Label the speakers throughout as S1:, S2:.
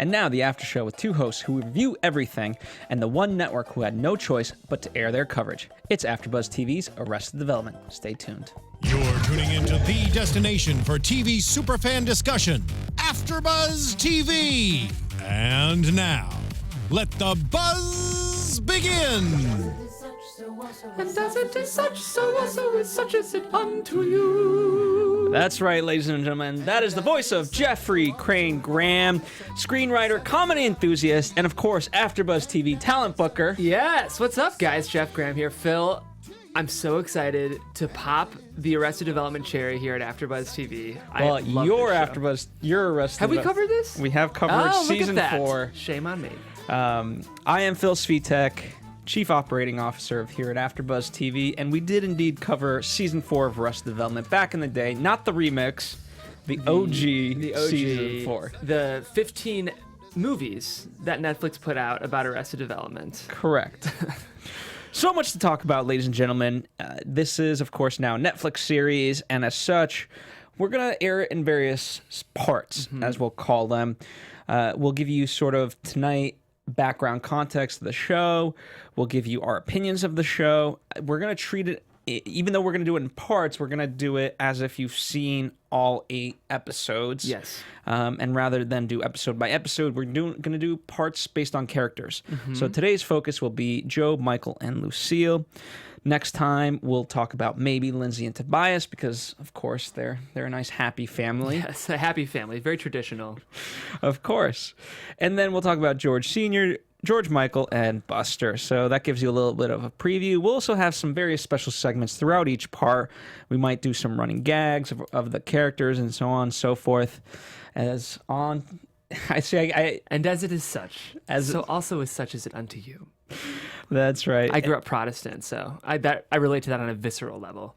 S1: And now the after show with two hosts who review everything and the one network who had no choice but to air their coverage. It's AfterBuzz TV's Arrested Development. Stay tuned.
S2: You're tuning into the destination for TV superfan discussion, AfterBuzz TV. And now, let the buzz begin.
S3: And as it is such, so also is such as it unto you.
S1: That's right, ladies and gentlemen. That is the voice of Jeffrey Crane Graham, screenwriter, comedy enthusiast, and of course, AfterBuzz TV talent booker.
S3: Yes, what's up, guys? Jeff Graham here. Phil, I'm so excited to pop the Arrested Development cherry here at AfterBuzz TV.
S1: Well, you're AfterBuzz. You're Arrested.
S3: Have we covered this?
S1: We have covered season 4.
S3: Shame on me.
S1: I am Phil Svitek, Chief Operating Officer here at AfterBuzz TV, and we did indeed cover Season 4 of Arrested Development back in the day. Not the remix, the OG Season 4.
S3: The 15 movies that Netflix put out about Arrested Development.
S1: Correct. So much to talk about, ladies and gentlemen. This is, of course, now a Netflix series, and as such, we're going to air it in various parts, as we'll call them. We'll give you sort of tonight background context of the show. We'll give you our opinions of the show. We're going to treat it, even though we're going to do it in parts, we're going to do it as if you've seen all 8 episodes.
S3: Yes.
S1: And rather than do episode by episode, we're going to do parts based on characters. So today's focus will be Joe, Michael, and Lucille. Next time, we'll talk about maybe Lindsay and Tobias because, of course, they're a nice, happy family.
S3: Yes, a happy family. Very traditional.
S1: Of course. And then we'll talk about George Sr., George, Michael, and Buster. So that gives you a little bit of a preview. We'll also have some various special segments throughout each part. We might do some running gags of the characters and so on and so forth. And as it is such, so also is such as it unto you. That's right.
S3: I grew up Protestant, so I relate to that on a visceral level.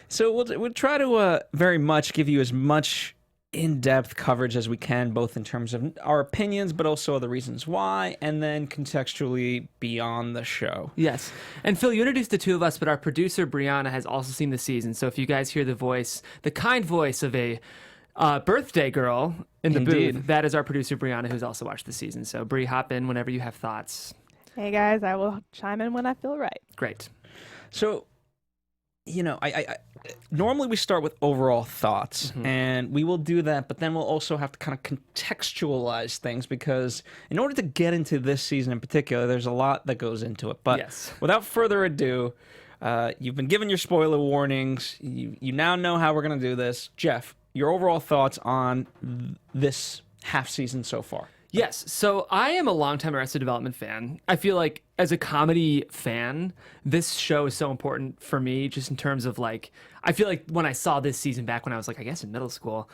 S1: So we'll try to very much give you as much in-depth coverage as we can, both in terms of our opinions, but also the reasons why, and then contextually beyond the show.
S3: Yes. And Phil, you introduced the two of us, but our producer, Brianna, has also seen the season. So if you guys hear the kind voice of a birthday girl in the booth, that is our producer, Brianna, who's also watched the season. So Bri, hop in whenever you have thoughts.
S4: Hey guys, I will chime in when I feel right.
S3: Great.
S1: So, I normally we start with overall thoughts, and we will do that, but then we'll also have to kind of contextualize things because in order to get into this season in particular, there's a lot that goes into it. But without further ado, you've been given your spoiler warnings. You now know how we're going to do this. Jeff, your overall thoughts on this half season so far?
S3: Yes, so I am a longtime Arrested Development fan. I feel like as a comedy fan, this show is so important for me just in terms of I feel like when I saw this season back when I was I guess in middle school,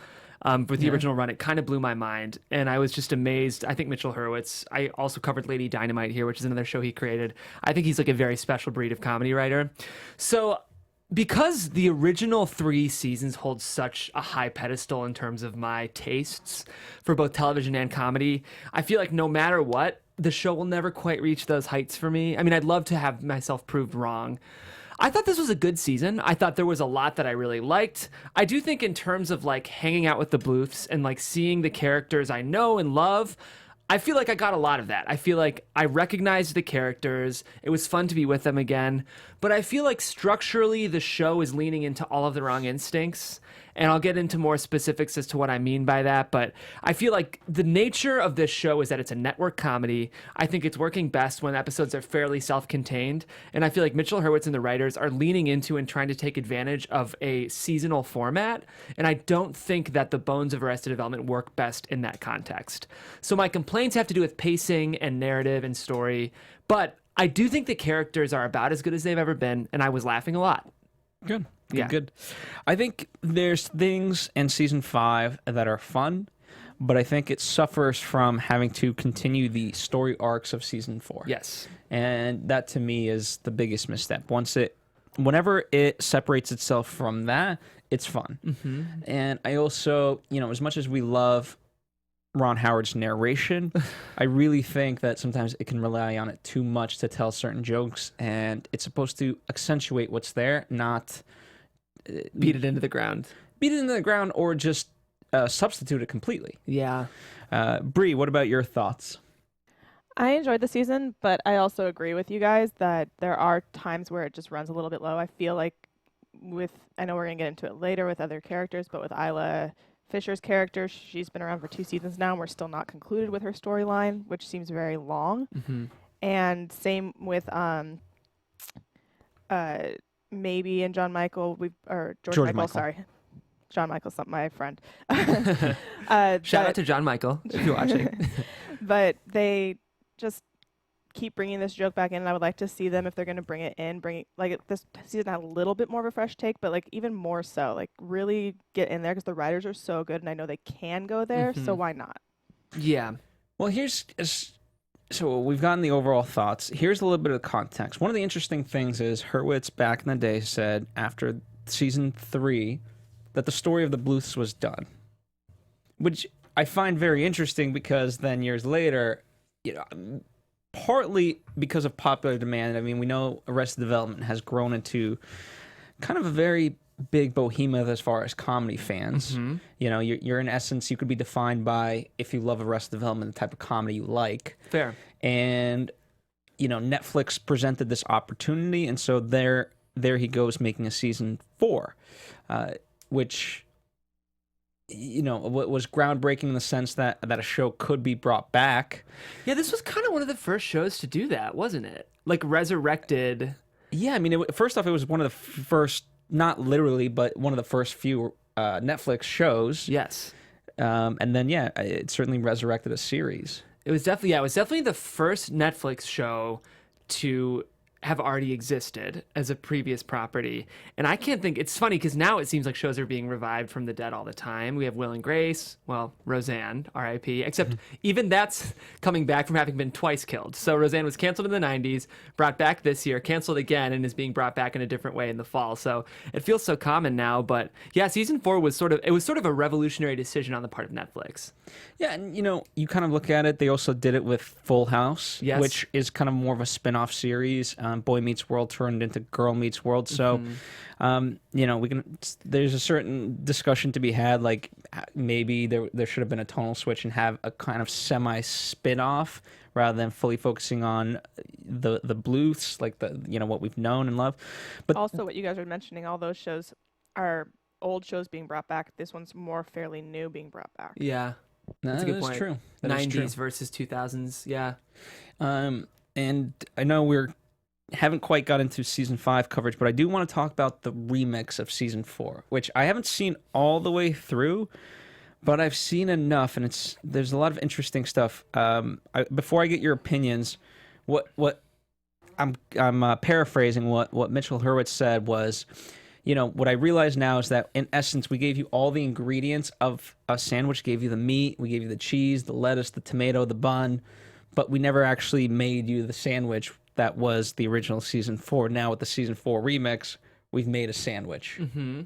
S3: with the original run, it kind of blew my mind. And I was just amazed. I think Mitchell Hurwitz, I also covered Lady Dynamite here, which is another show he created. I think he's a very special breed of comedy writer. So because the original 3 seasons hold such a high pedestal in terms of my tastes for both television and comedy, I feel like no matter what, the show will never quite reach those heights for me. I mean, I'd love to have myself proved wrong. I thought this was a good season. I thought there was a lot that I really liked. I do think in terms of hanging out with the Bluths and seeing the characters I know and love, I feel like I got a lot of that. I feel like I recognized the characters. It was fun to be with them again. But I feel like structurally the show is leaning into all of the wrong instincts. And I'll get into more specifics as to what I mean by that. But I feel like the nature of this show is that it's a network comedy. I think it's working best when episodes are fairly self-contained. And I feel like Mitchell Hurwitz and the writers are leaning into and trying to take advantage of a seasonal format. And I don't think that the bones of Arrested Development work best in that context. So my complaints have to do with pacing and narrative and story. But I do think the characters are about as good as they've ever been. And I was laughing a lot.
S1: Good. Good. I think there's things in season 5 that are fun, but I think it suffers from having to continue the story arcs of season 4.
S3: Yes.
S1: And that to me is the biggest misstep. Whenever it separates itself from that, it's fun. And I also, as much as we love Ron Howard's narration, I really think that sometimes it can rely on it too much to tell certain jokes, and it's supposed to accentuate what's there, not
S3: beat it into the ground.
S1: Or just substituted completely.
S3: Yeah.
S1: Bree, what about your thoughts?
S4: I enjoyed the season, but I also agree with you guys that there are times where it just runs a little bit low. I feel like I know we're going to get into it later with other characters, but with Isla Fisher's character, she's been around for 2 seasons now, and we're still not concluded with her storyline, which seems very long.
S3: Mm-hmm.
S4: And same with maybe and John Michael, George Michael, sorry. John Michael's not my friend.
S3: Shout out to John Michael if you're watching.
S4: But they just keep bringing this joke back in, and I would like to see them, if they're going to bring it in, this season had a little bit more of a fresh take, but like even more so, like really get in there, because the writers are so good, and I know they can go there, so why not?
S3: Yeah.
S1: Well, so we've gotten the overall thoughts. Here's a little bit of context. One of the interesting things is Hurwitz back in the day said after season 3 that the story of the Bluths was done, which I find very interesting, because then years later, partly because of popular demand. I mean, we know Arrested Development has grown into kind of a very big behemoth as far as comedy fans.
S3: Mm-hmm.
S1: You're in essence, you could be defined by, if you love Arrested Development, the type of comedy you like.
S3: Fair.
S1: And Netflix presented this opportunity, and so there he goes, making a season 4, which was groundbreaking in the sense that a show could be brought back.
S3: Yeah, this was kind of one of the first shows to do that, wasn't it? Like resurrected.
S1: Yeah, I mean, first off, it was one of the first, not literally, but one of the first few Netflix shows.
S3: Yes.
S1: And then, it certainly resurrected a series.
S3: It was definitely the first Netflix show to have already existed as a previous property. And I can't think, it's funny because now it seems like shows are being revived from the dead all the time. We have Will and Grace, well, Roseanne, R.I.P., except even that's coming back from having been twice killed. So Roseanne was canceled in the 90s, brought back this year, canceled again, and is being brought back in a different way in the fall. So it feels so common now. But yeah, season 4 was sort of a revolutionary decision on the part of Netflix.
S1: Yeah, and you kind of look at it, they also did it with Full House,
S3: yes,
S1: which is kind of more of a spin-off series. Boy Meets World turned into Girl Meets World. So, there's a certain discussion to be had, like maybe there should have been a tonal switch and have a kind of semi-spin-off rather than fully focusing on the Bluths, like what we've known and loved. But
S4: also, what you guys are mentioning, all those shows are old shows being brought back. This one's more fairly new being brought back.
S3: Yeah. That's a good point.
S1: True.
S3: 90s versus 2000s, yeah.
S1: And I know haven't quite got into season 5 coverage, but I do want to talk about the remix of season 4, which I haven't seen all the way through, but I've seen enough, and there's a lot of interesting stuff. Before I get your opinions, what I'm paraphrasing what Mitchell Hurwitz said was, what I realize now is that in essence, we gave you all the ingredients of a sandwich, gave you the meat, we gave you the cheese, the lettuce, the tomato, the bun, but we never actually made you the sandwich that was the original season 4. Now with the season 4 remix, we've made a sandwich.
S3: Mm-hmm.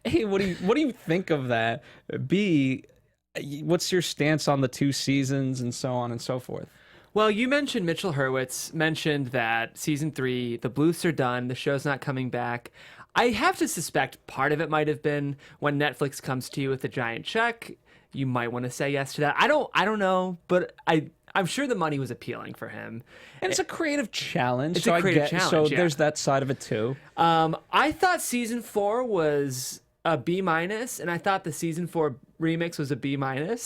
S1: A, what do you think of that? B, what's your stance on the 2 seasons and so on and so forth?
S3: Well, you mentioned Mitchell Hurwitz mentioned that season 3, the Bluths are done, the show's not coming back. I have to suspect part of it might have been when Netflix comes to you with a giant check, you might want to say yes to that. I don't know, but I'm sure the money was appealing for him.
S1: And it's a creative challenge.
S3: It's a creative challenge,
S1: so
S3: yeah.
S1: There's that side of it too.
S3: I thought season 4 was a B-, and I thought the season 4 remix was a B-. I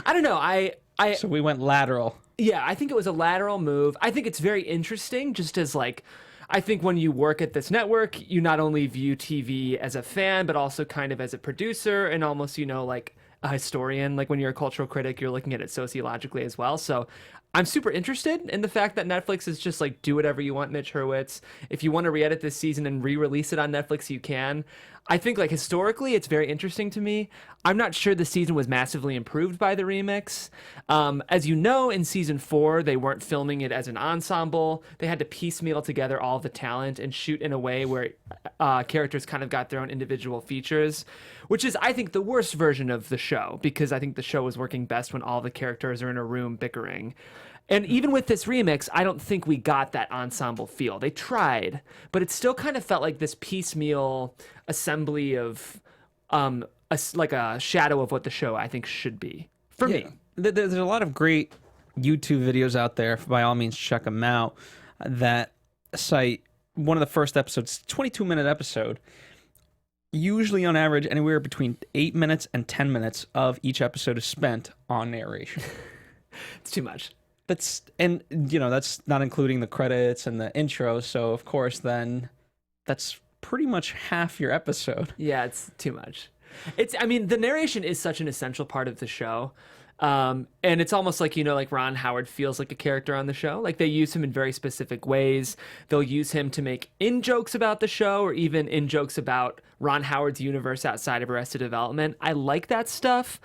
S3: don't know.
S1: So we went lateral.
S3: Yeah, I think it was a lateral move. I think it's very interesting just as I think when you work at this network, you not only view TV as a fan, but also kind of as a producer and almost, like a historian. Like when you're a cultural critic, you're looking at it sociologically as well. So I'm super interested in the fact that Netflix is just do whatever you want, Mitch Hurwitz. If you want to re-edit this season and re-release it on Netflix, you can. I think historically, it's very interesting to me. I'm not sure the season was massively improved by the remix. As you know, in season 4, they weren't filming it as an ensemble. They had to piecemeal together all the talent and shoot in a way where characters kind of got their own individual features, which is, I think, the worst version of the show, because I think the show is working best when all the characters are in a room bickering. And even with this remix, I don't think we got that ensemble feel. They tried, but it still kind of felt like this piecemeal assembly of like a shadow of what the show I think should be for me.
S1: There's a lot of great YouTube videos out there. By all means, check them out. That cite one of the first episodes, 22-minute episode. Usually, on average, anywhere between 8 minutes and 10 minutes of each episode is spent on narration.
S3: It's too much.
S1: That's not including the credits and the intro. So of course, then that's pretty much half your episode.
S3: Yeah, it's too much. The narration is such an essential part of the show. And it's almost like, like Ron Howard feels like a character on the show. Like they use him in very specific ways. They'll use him to make in-jokes about the show or even in-jokes about Ron Howard's universe outside of Arrested Development. I like that stuff.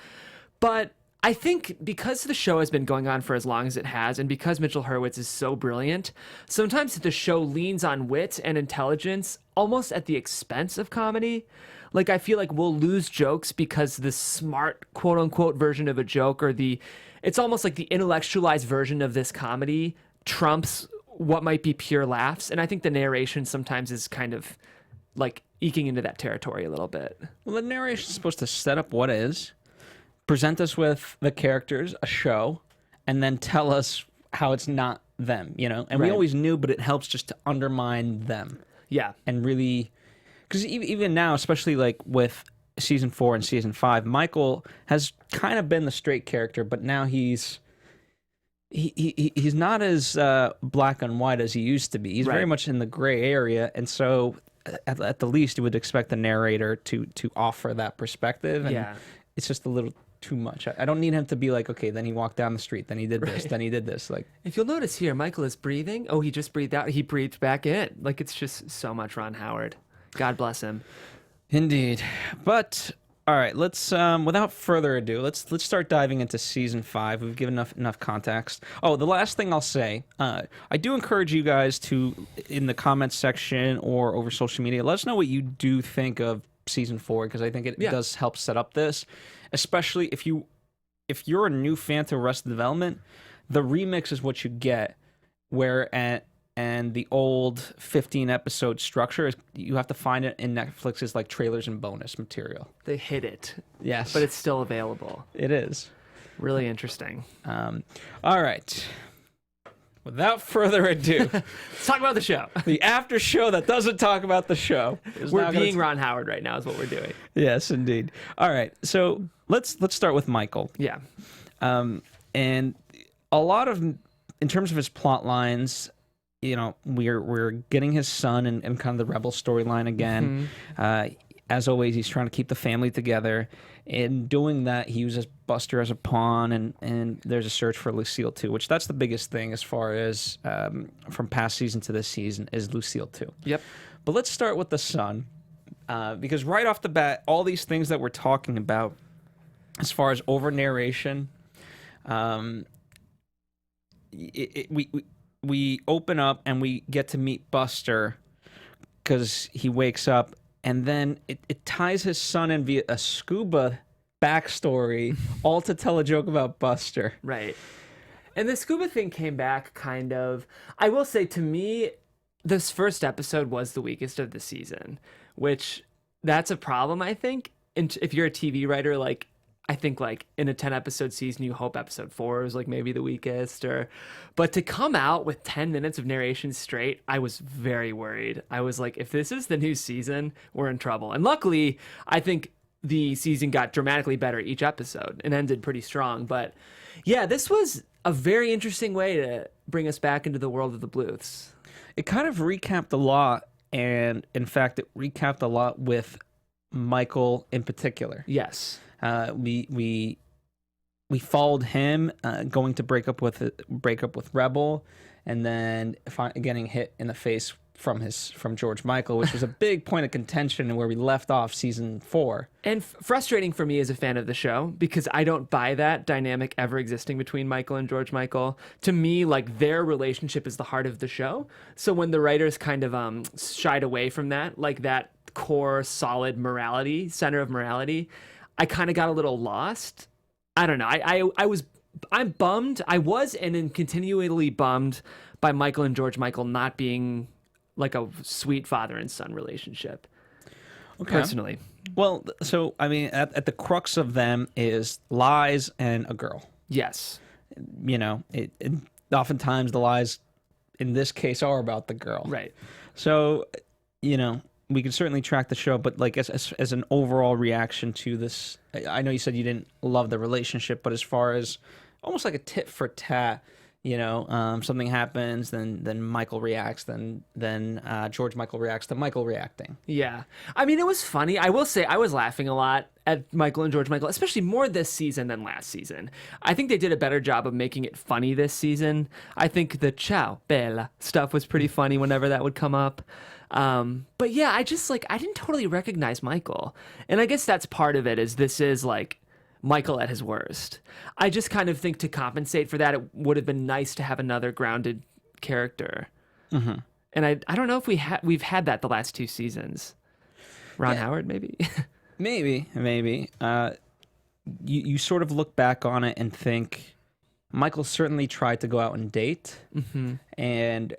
S3: But I think because the show has been going on for as long as it has, and because Mitchell Hurwitz is so brilliant, sometimes the show leans on wit and intelligence almost at the expense of comedy. Like, I feel like we'll lose jokes because the smart, quote-unquote, version of a joke it's almost like the intellectualized version of this comedy trumps what might be pure laughs. And I think the narration sometimes is kind of, like, eking into that territory a little bit.
S1: Well, the narration is supposed to set up what is, present us with the characters, a show, and then tell us how it's not them, And we always knew, but it helps just to undermine them.
S3: Yeah.
S1: And really, because even now, especially like with season 4 and season 5, Michael has kind of been the straight character, but now he's not as black and white as he used to be. He's very much in the gray area, and so at the least, you would expect the narrator to offer that perspective. And it's just a little too much. I don't need him to be like, okay, then he walked down the street, then he did this, then he did this. Like, if
S3: you'll notice here, Michael is breathing. Oh, he just breathed out. He breathed back in. Like, it's just so much Ron Howard. God bless him.
S1: Indeed. But all right, let's without further ado, let's start diving into season 5. We've given enough context. Oh, the last thing I'll say, I do encourage you guys to, in the comments section or over social media, let us know what you do think of season 4, because I think it does help set up this. Especially if you're a new fan to Arrested Development, the remix is what you get. And the old 15-episode structure is you have to find it in Netflix's like trailers and bonus material.
S3: They hid it.
S1: Yes,
S3: but it's still available.
S1: It is
S3: really interesting.
S1: All right. Without further ado,
S3: let's talk about the show.
S1: The after show that doesn't talk about the show.
S3: We're being Ron Howard right now is what we're doing.
S1: Yes, indeed. All right. So let's start with Michael.
S3: Yeah.
S1: And a lot of, in terms of his plot lines, we're getting his son and kind of the rebel storyline again. Mm-hmm. As always, he's trying to keep the family together. In doing that, he uses Buster as a pawn, and there's a search for Lucille too, which that's the biggest thing as far as from past season to this season is Lucille too.
S3: Yep.
S1: But let's start with the son, because right off the bat, all these things that we're talking about, as far as over narration, we open up and we get to meet Buster because he wakes up. And then it ties his son in via a scuba backstory, all to tell a joke about Buster.
S3: Right. And the scuba thing came back kind of... I will say, to me, this first episode was the weakest of the season, which that's a problem, I think. And if you're a TV writer, like, I think, like, in a 10-episode season, you hope episode 4 is, like, maybe the weakest. But to come out with 10 minutes of narration straight, I was very worried. I was like, if this is the new season, we're in trouble. And luckily, I think the season got dramatically better each episode and ended pretty strong. But, yeah, this was a very interesting way to bring us back into the world of the Bluths.
S1: It kind of recapped a lot, and, in fact, it recapped a lot with Michael in particular.
S3: Yes.
S1: We followed him going to break up with Rebel, and then getting hit in the face from George Michael, which was a big point of contention where we left off season 4.
S3: And frustrating for me as a fan of the show, because I don't buy that dynamic ever existing between Michael and George Michael. To me, like, their relationship is the heart of the show. So when the writers kind of shied away from that, like that core solid morality, center of morality, I kind of got a little lost. I don't know. I'm bummed. I was and am continually bummed by Michael and George Michael not being like a sweet father and son relationship. personally.
S1: Well, so I mean, at the crux of them is lies and a girl.
S3: Yes.
S1: You know, it oftentimes the lies in this case are about the girl.
S3: Right.
S1: So, you know, we can certainly track the show, but like as an overall reaction to this, I know you said you didn't love the relationship, but as far as almost like a tit for tat, you know, something happens, then Michael reacts, then George Michael reacts to Michael reacting.
S3: Yeah. I mean, it was funny. I will say I was laughing a lot at Michael and George Michael, especially more this season than last season. I think they did a better job of making it funny this season. I think the ciao, bella stuff was pretty funny whenever that would come up. But yeah, I didn't totally recognize Michael. And I guess that's part of it, is this is like Michael at his worst. I just kind of think to compensate for that, it would have been nice to have another grounded character. Mm-hmm. And I don't know if we've had that the last 2 seasons. Ron Howard, maybe?
S1: Maybe. You sort of look back on it and think Michael certainly tried to go out and date. Mm-hmm. And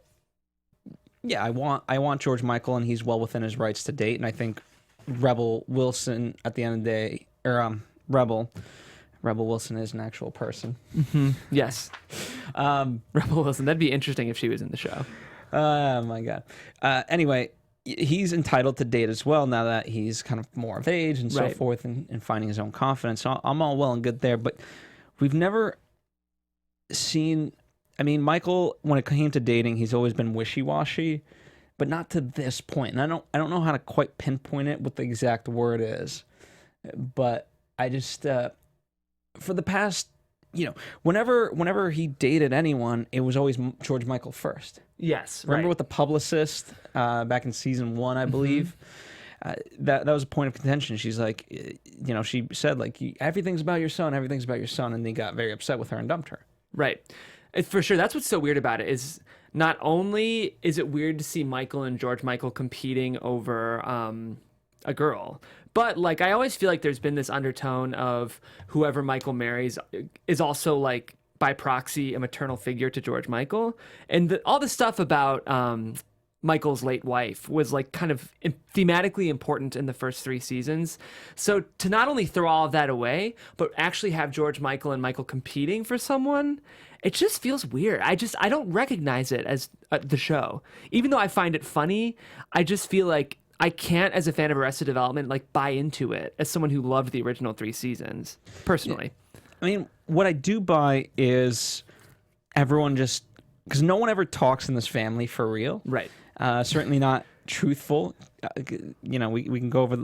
S1: yeah, I want George Michael, and he's well within his rights to date. And I think Rebel Wilson at the end of the day, or Rebel Wilson is an actual person.
S3: Mm-hmm. Yes. Rebel Wilson. That'd be interesting if she was in the show.
S1: Oh my God. Anyway, he's entitled to date as well now that he's kind of more of age and so forth, and finding his own confidence. So I'm all well and good there, but we've never seen. I mean, Michael, when it came to dating, he's always been wishy-washy, but not to this point. And I don't know how to quite pinpoint it, what the exact word is, but I just for the past, you know, whenever he dated anyone, it was always George Michael first.
S3: Yes.
S1: Remember with the publicist back in season 1, I believe. That was a point of contention. She's like, you know, she said like, everything's about your son, and they got very upset with her and dumped her.
S3: Right. For sure. That's what's so weird about it, is not only is it weird to see Michael and George Michael competing over a girl, but like I always feel like there's been this undertone of whoever Michael marries is also like by proxy a maternal figure to George Michael. And all the stuff about Michael's late wife was like kind of thematically important in the first 3 seasons. So to not only throw all of that away, but actually have George Michael and Michael competing for someone, it just feels weird. I don't recognize it as the show. Even though I find it funny, I just feel like I can't, as a fan of Arrested Development, like buy into it as someone who loved the original 3 seasons, personally.
S1: Yeah. I mean, what I do buy is everyone just, because no one ever talks in this family for real.
S3: Right.
S1: Certainly not truthful. You know, we can go over.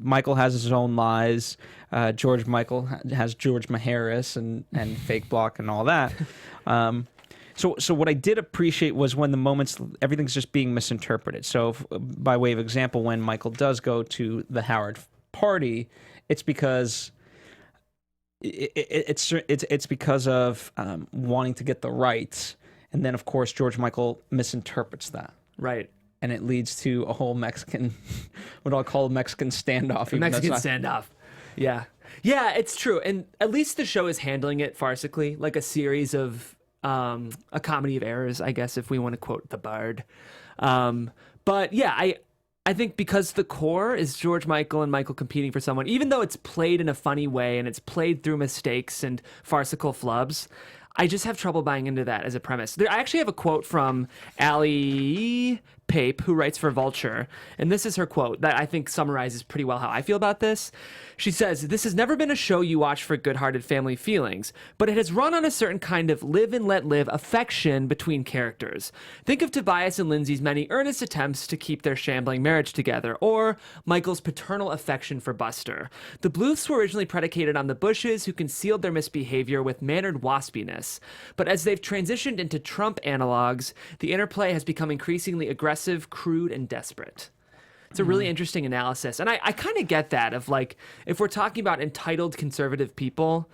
S1: Michael has his own lies. George Michael has George Maharis and fake block and all that. So what I did appreciate was when the moments, everything's just being misinterpreted. So by way of example, when Michael does go to the Howard party, it's because it's because of wanting to get the rights, and then of course George Michael misinterprets that.
S3: Right.
S1: And it leads to a whole Mexican, what I'll call a Mexican standoff.
S3: Standoff. Yeah. Yeah, it's true. And at least the show is handling it farcically, like a series of, a comedy of errors, I guess, if we want to quote the Bard. But yeah, I think because the core is George Michael and Michael competing for someone, even though it's played in a funny way and it's played through mistakes and farcical flubs, I just have trouble buying into that as a premise. I actually have a quote from Allie Pape, who writes for Vulture, and this is her quote that I think summarizes pretty well how I feel about this. She says, "This has never been a show you watch for good-hearted family feelings, but it has run on a certain kind of live and let live affection between characters. Think of Tobias and Lindsay's many earnest attempts to keep their shambling marriage together, or Michael's paternal affection for Buster. The Bluths were originally predicated on the Bushes, who concealed their misbehavior with mannered waspiness. But as they've transitioned into Trump analogs, the interplay has become increasingly aggressive, crude, and desperate." It's a really interesting analysis. And I kind of get that of like, if we're talking about entitled conservative people,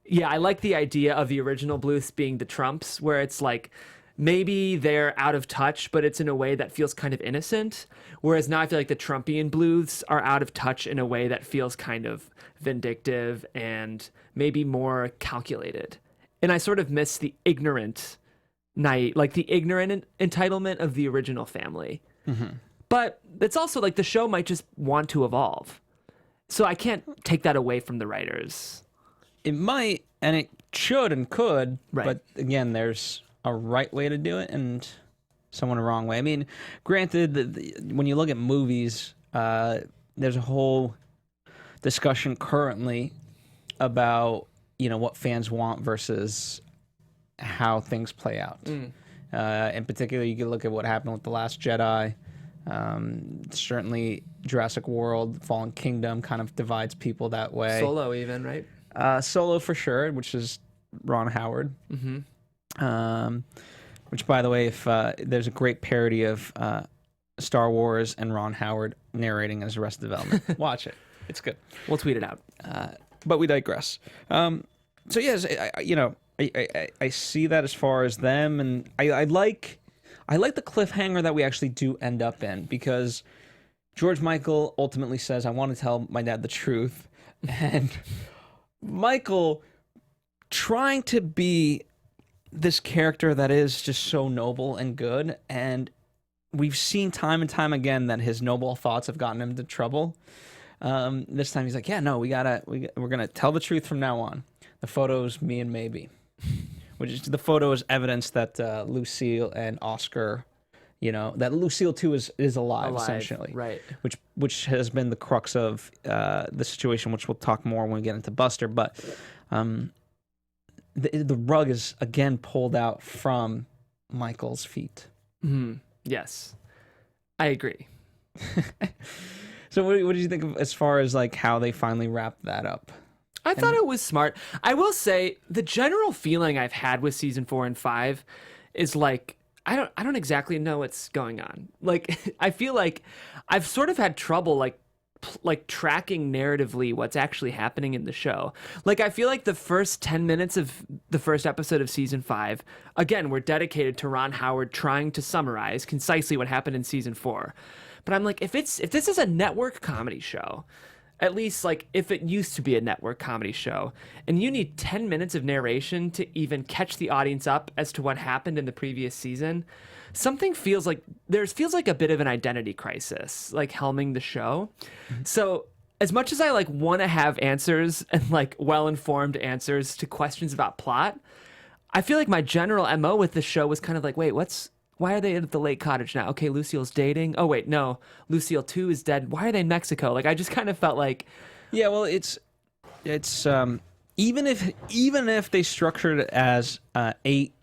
S3: yeah, I like the idea of the original Bluths being the Trumps, where it's like, maybe they're out of touch, but it's in a way that feels kind of innocent. Whereas now I feel like the Trumpian Bluths are out of touch in a way that feels kind of vindictive and maybe more calculated. And I sort of miss the ignorant entitlement of the original family. Mm-hmm. But it's also like the show might just want to evolve. So I can't take that away from the writers.
S1: It might, and it should and could,
S3: Right.
S1: but again, there's a right way to do it and someone a wrong way. I mean, granted, when you look at movies, there's a whole discussion currently about, what fans want versus how things play out. In particular, you can look at what happened with The Last Jedi. Certainly, Jurassic World, Fallen Kingdom kind of divides people that way.
S3: Solo even, right?
S1: Solo for sure, which is Ron Howard. Which, by the way, if there's a great parody of Star Wars and Ron Howard narrating as Arrested Development. Watch it. It's good.
S3: We'll tweet it out.
S1: But we digress. So yes, I see that as far as them, and I like the cliffhanger that we actually do end up in, because George Michael ultimately says, "I want to tell my dad the truth," and Michael trying to be this character that is just so noble and good, and we've seen time and time again that his noble thoughts have gotten him into trouble. This time he's like, "Yeah, no, we're gonna tell the truth from now on. The photo's me and maybe," which is the photo is evidence that Lucille and Oscar, that Lucille too is alive essentially,
S3: right?
S1: Which has been the crux of the situation, which we'll talk more when we get into Buster. But the rug is again pulled out from Michael's feet.
S3: Yes, I agree.
S1: So what did you think of as far as like how they finally wrapped that up?
S3: I thought it was smart. I will say the general feeling I've had with season 4 and 5 is like I don't exactly know what's going on. Like I feel like I've sort of had trouble like tracking narratively what's actually happening in the show. Like I feel like the first 10 minutes of the first episode of season 5 again were dedicated to Ron Howard trying to summarize concisely what happened in season 4. But I'm like, if this is a network comedy show, at least like if it used to be a network comedy show, and you need 10 minutes of narration to even catch the audience up as to what happened in the previous season, something feels like a bit of an identity crisis, like helming the show. So as much as I like want to have answers and like well-informed answers to questions about plot, I feel like my general MO with the show was kind of like, wait, why are they at the lake cottage now? Okay, Lucille's dating. Oh wait, no, Lucille 2 is dead. Why are they in Mexico? Like I just kind of felt like,
S1: yeah, well, it's even if they structured it as eight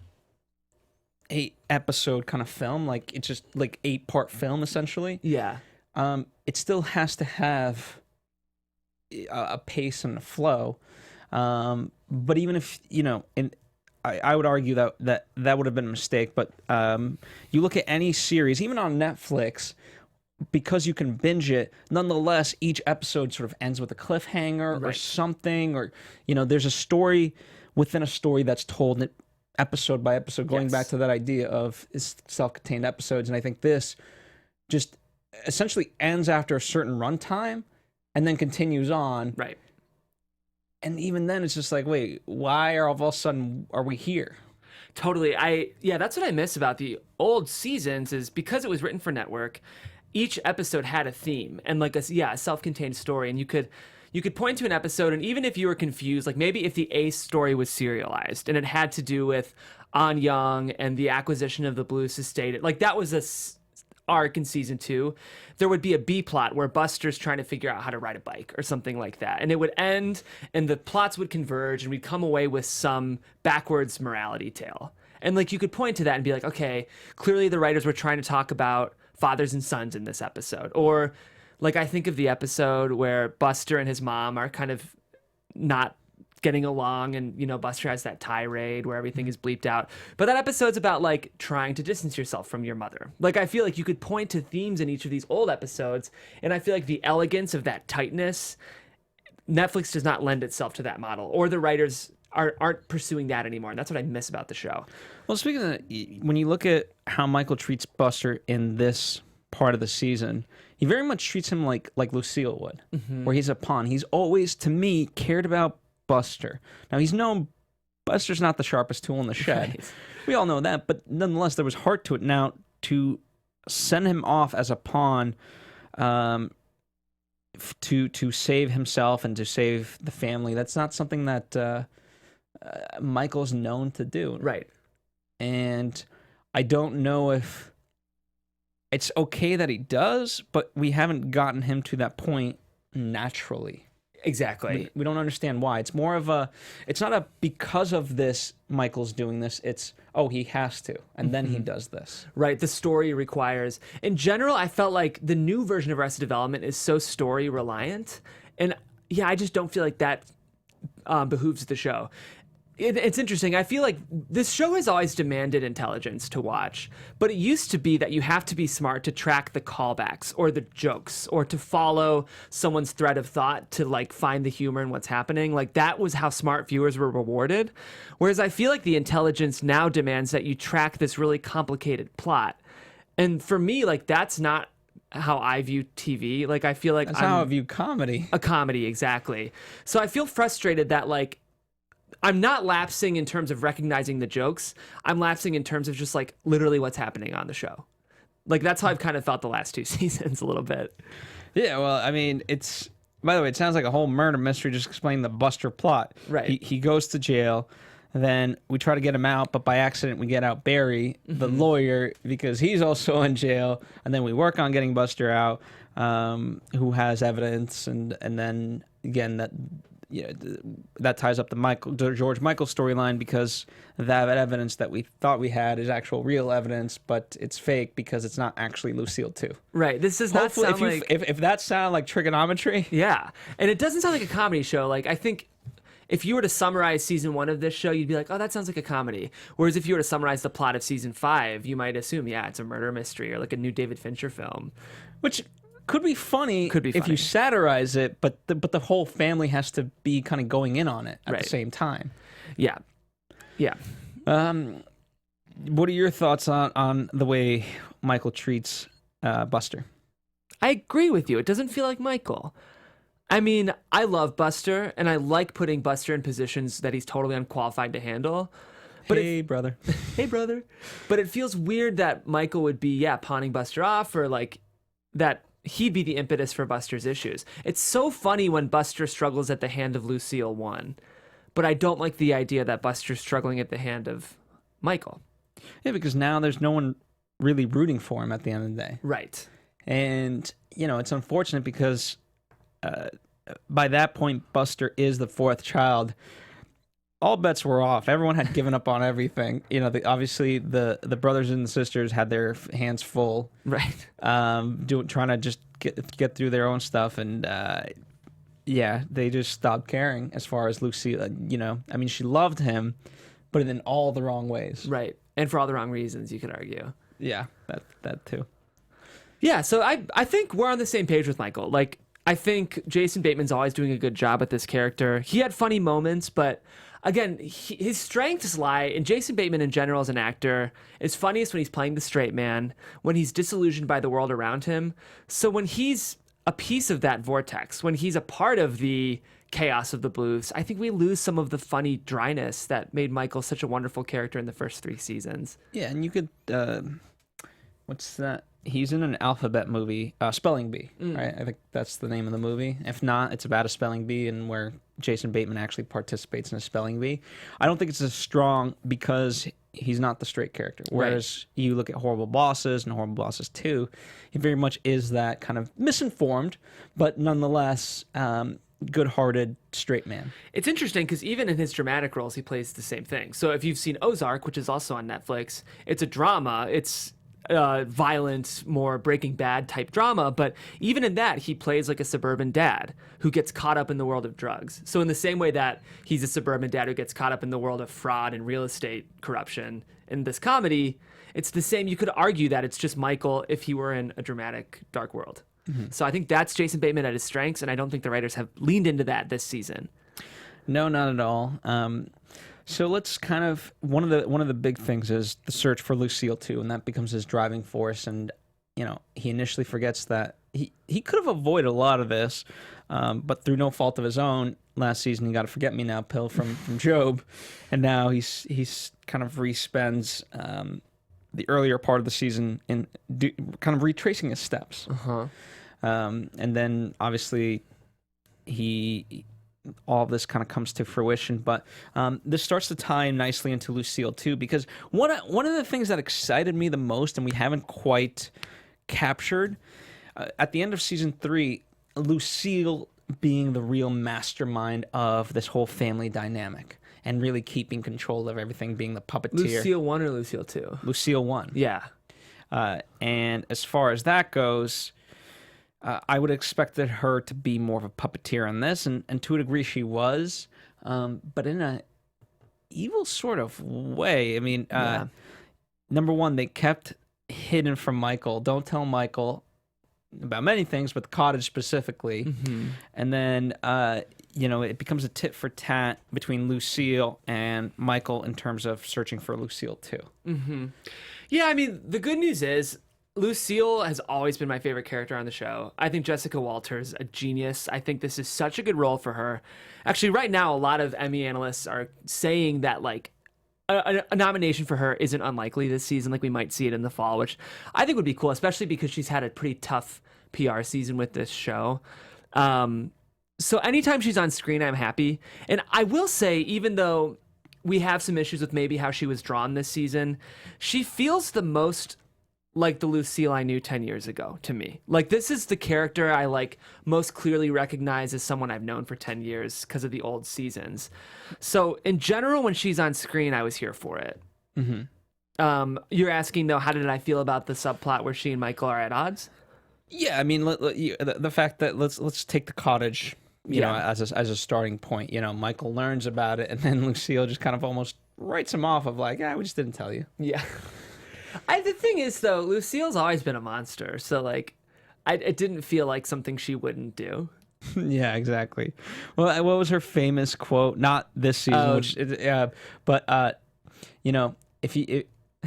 S1: episode kind of film, like it's just like 8-part film essentially.
S3: yeah,
S1: it still has to have a pace and a flow. But even if I would argue that would have been a mistake, but you look at any series, even on Netflix, because you can binge it, nonetheless, each episode sort of ends with a cliffhanger or something, or, there's a story within a story that's told episode by episode, going back to that idea of self-contained episodes. And I think this just essentially ends after a certain runtime and then continues on.
S3: right.
S1: And even then, it's just like, wait, why all of a sudden are we here?
S3: Totally. That's what I miss about the old seasons is because it was written for network, each episode had a theme and like a self-contained story, and you could point to an episode, and even if you were confused, like maybe if the A story was serialized and it had to do with An Young and the acquisition of the Bluths estate, like that was a arc in season 2, there would be a B plot where Buster's trying to figure out how to ride a bike or something like that, and it would end and the plots would converge and we'd come away with some backwards morality tale. And like you could point to that and be like, okay, clearly the writers were trying to talk about fathers and sons in this episode. Or like I think of the episode where Buster and his mom are kind of not getting along, and Buster has that tirade where everything is bleeped out, but that episode's about like trying to distance yourself from your mother. Like I feel like you could point to themes in each of these old episodes, and I feel like the elegance of that tightness, Netflix does not lend itself to that model, or the writers aren't pursuing that anymore, and that's what I miss about the show.
S1: Well, speaking of that, when you look at how Michael treats Buster in this part of the season, he very much treats him like Lucille would, where he's a pawn. He's always, to me, cared about Buster. Now, he's known Buster's not the sharpest tool in the shed. Right. We all know that, but nonetheless, there was heart to it. Now, to send him off as a pawn to save himself and to save the family. That's not something that Michael's known to do.
S3: Right.
S1: And I don't know if it's okay that he does, but we haven't gotten him to that point naturally.
S3: Exactly.
S1: We don't understand why. It's more of it's not a because of this Michael's doing this. It's, oh, he has to, and then he does this.
S3: Right. The story requires. In general, I felt like the new version of Arrested Development is so story reliant. And yeah, I just don't feel like that behooves the show. It's interesting. I feel like this show has always demanded intelligence to watch, but it used to be that you have to be smart to track the callbacks or the jokes or to follow someone's thread of thought to like find the humor in what's happening. Like that was how smart viewers were rewarded. Whereas I feel like the intelligence now demands that you track this really complicated plot. And for me, like that's not how I view TV. Like I feel like
S1: That's how I view comedy.
S3: A comedy, exactly. So I feel frustrated that like I'm not lapsing in terms of recognizing the jokes. I'm lapsing in terms of just like literally what's happening on the show. Like that's how I've kind of felt the last 2 seasons a little bit.
S1: Yeah, well, I mean, by the way, it sounds like a whole murder mystery just explaining the Buster plot.
S3: Right.
S1: He goes to jail, then we try to get him out, but by accident we get out Barry, the lawyer, because he's also in jail, and then we work on getting Buster out, who has evidence, and then again that ties up the George Michael storyline, because that evidence that we thought we had is actual real evidence, but it's fake because it's not actually Lucille too.
S3: Right. This does not
S1: Hopefully,
S3: sound like...
S1: if that sound like trigonometry.
S3: Yeah. And it doesn't sound like a comedy show. Like I think if you were to summarize season 1 of this show, you'd be like, oh, that sounds like a comedy. Whereas if you were to summarize the plot of season 5, you might assume, yeah, it's a murder mystery or like a new David Fincher film.
S1: Which could be funny if you satirize it, but the whole family has to be kind of going in on it at the same time.
S3: Yeah. Yeah.
S1: What are your thoughts on the way Michael treats Buster?
S3: I agree with you. It doesn't feel like Michael. I mean, I love Buster, and I like putting Buster in positions that he's totally unqualified to handle. But
S1: hey, brother.
S3: Hey, brother. But it feels weird that Michael would be, pawning Buster off, or like that he'd be the impetus for Buster's issues. It's so funny when Buster struggles at the hand of Lucille 1, but I don't like the idea that Buster's struggling at the hand of Michael.
S1: Yeah, because now there's no one really rooting for him at the end of the day.
S3: Right.
S1: And, it's unfortunate because by that point, Buster is the 4th child. All bets were off. Everyone had given up on everything. Obviously the brothers and the sisters had their hands full,
S3: right?
S1: Trying to just get through their own stuff, and they just stopped caring as far as Lucille. I mean, she loved him, but in all the wrong ways,
S3: right? And for all the wrong reasons, you could argue.
S1: Yeah, that too.
S3: Yeah, so I think we're on the same page with Michael. Like, I think Jason Bateman's always doing a good job at this character. He had funny moments, but again, his strengths lie in Jason Bateman in general as an actor is funniest when he's playing the straight man, when he's disillusioned by the world around him. So when he's a piece of that vortex, when he's a part of the chaos of the Bluths, I think we lose some of the funny dryness that made Michael such a wonderful character in the first 3 seasons.
S1: Yeah, and you could, what's that? He's in an alphabet movie, Spelling Bee, right? I think that's the name of the movie. If not, it's about a spelling bee and where Jason Bateman actually participates in a spelling bee. I don't think it's as strong because he's not the straight character. Whereas you look at Horrible Bosses and Horrible Bosses 2, he very much is that kind of misinformed, but nonetheless good-hearted straight man.
S3: It's interesting because even in his dramatic roles, he plays the same thing. So if you've seen Ozark, which is also on Netflix, it's a drama. It's violent, more Breaking Bad type drama, but even in that, he plays like a suburban dad who gets caught up in the world of drugs. So in the same way that he's a suburban dad who gets caught up in the world of fraud and real estate corruption, in this comedy, it's the same. You could argue that it's just Michael if he were in a dramatic, dark world. Mm-hmm. So I think that's Jason Bateman at his strengths, and I don't think the writers have leaned into that this season.
S1: No, not at all. So let's kind of one of the big things is the search for Lucille too, and that becomes his driving force. And he initially forgets that he could have avoided a lot of this, but through no fault of his own, last season he got a forget-me-now pill from Job, and now he's kind of respends the earlier part of the season and kind of retracing his steps. And then obviously all of this kind of comes to fruition, but this starts to tie nicely into Lucille too, because one of the things that excited me the most, and we haven't quite captured, at the end of season 3, Lucille being the real mastermind of this whole family dynamic and really keeping control of everything, being the puppeteer.
S3: Lucille 1 or Lucille 2?
S1: Lucille 1.
S3: Yeah.
S1: And as far as that goes, I would have expected her to be more of a puppeteer on this, and to a degree she was, but in a evil sort of way. I mean, number one, they kept hidden from Michael. Don't tell Michael about many things, but the cottage specifically. And then, it becomes a tit for tat between Lucille and Michael in terms of searching for Lucille too.
S3: Yeah, I mean, the good news is Lucille has always been my favorite character on the show. I think Jessica Walter's a genius. I think this is such a good role for her. Actually, right now, a lot of Emmy analysts are saying that, like, a nomination for her isn't unlikely this season. Like, we might see it in the fall, which I think would be cool, especially because she's had a pretty tough PR season with this show. So anytime she's on screen, I'm happy. And I will say, even though we have some issues with maybe how she was drawn this season, she feels the most like the Lucille I knew 10 years ago to me. Like, this is the character I like most clearly recognize as someone I've known for 10 years because of the old seasons. So in general, when she's on screen, I was here for it. You're asking though, how did I feel about the subplot where she and Michael are at odds?
S1: Yeah, I mean, the fact that let's take the cottage, you know, as a starting point. You know, Michael learns about it, and then Lucille just kind of almost writes him off of like, we just didn't tell you.
S3: Yeah. The thing is, though, Lucille's always been a monster, so like, it didn't feel like something she wouldn't do.
S1: Yeah, exactly. Well, what was her famous quote? Not this season, but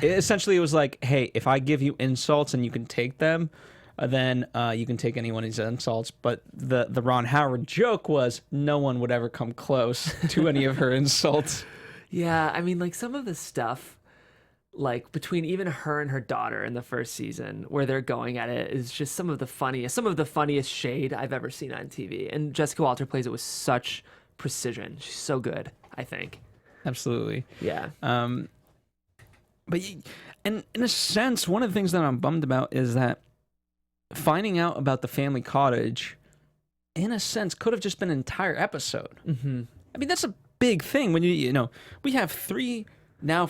S1: essentially it was like, hey, if I give you insults and you can take them, then you can take anyone's insults. But the Ron Howard joke was no one would ever come close to any of her insults.
S3: Yeah, I mean, like, some of the stuff, like, between even her and her daughter in the first season where they're going at it is just some of the funniest shade I've ever seen on TV. And Jessica Walter plays it with such precision. She's so good, I think.
S1: Absolutely.
S3: Yeah.
S1: But in a sense, one of the things that I'm bummed about is that finding out about the family cottage, in a sense, could have just been an entire episode. I mean, that's a big thing when we have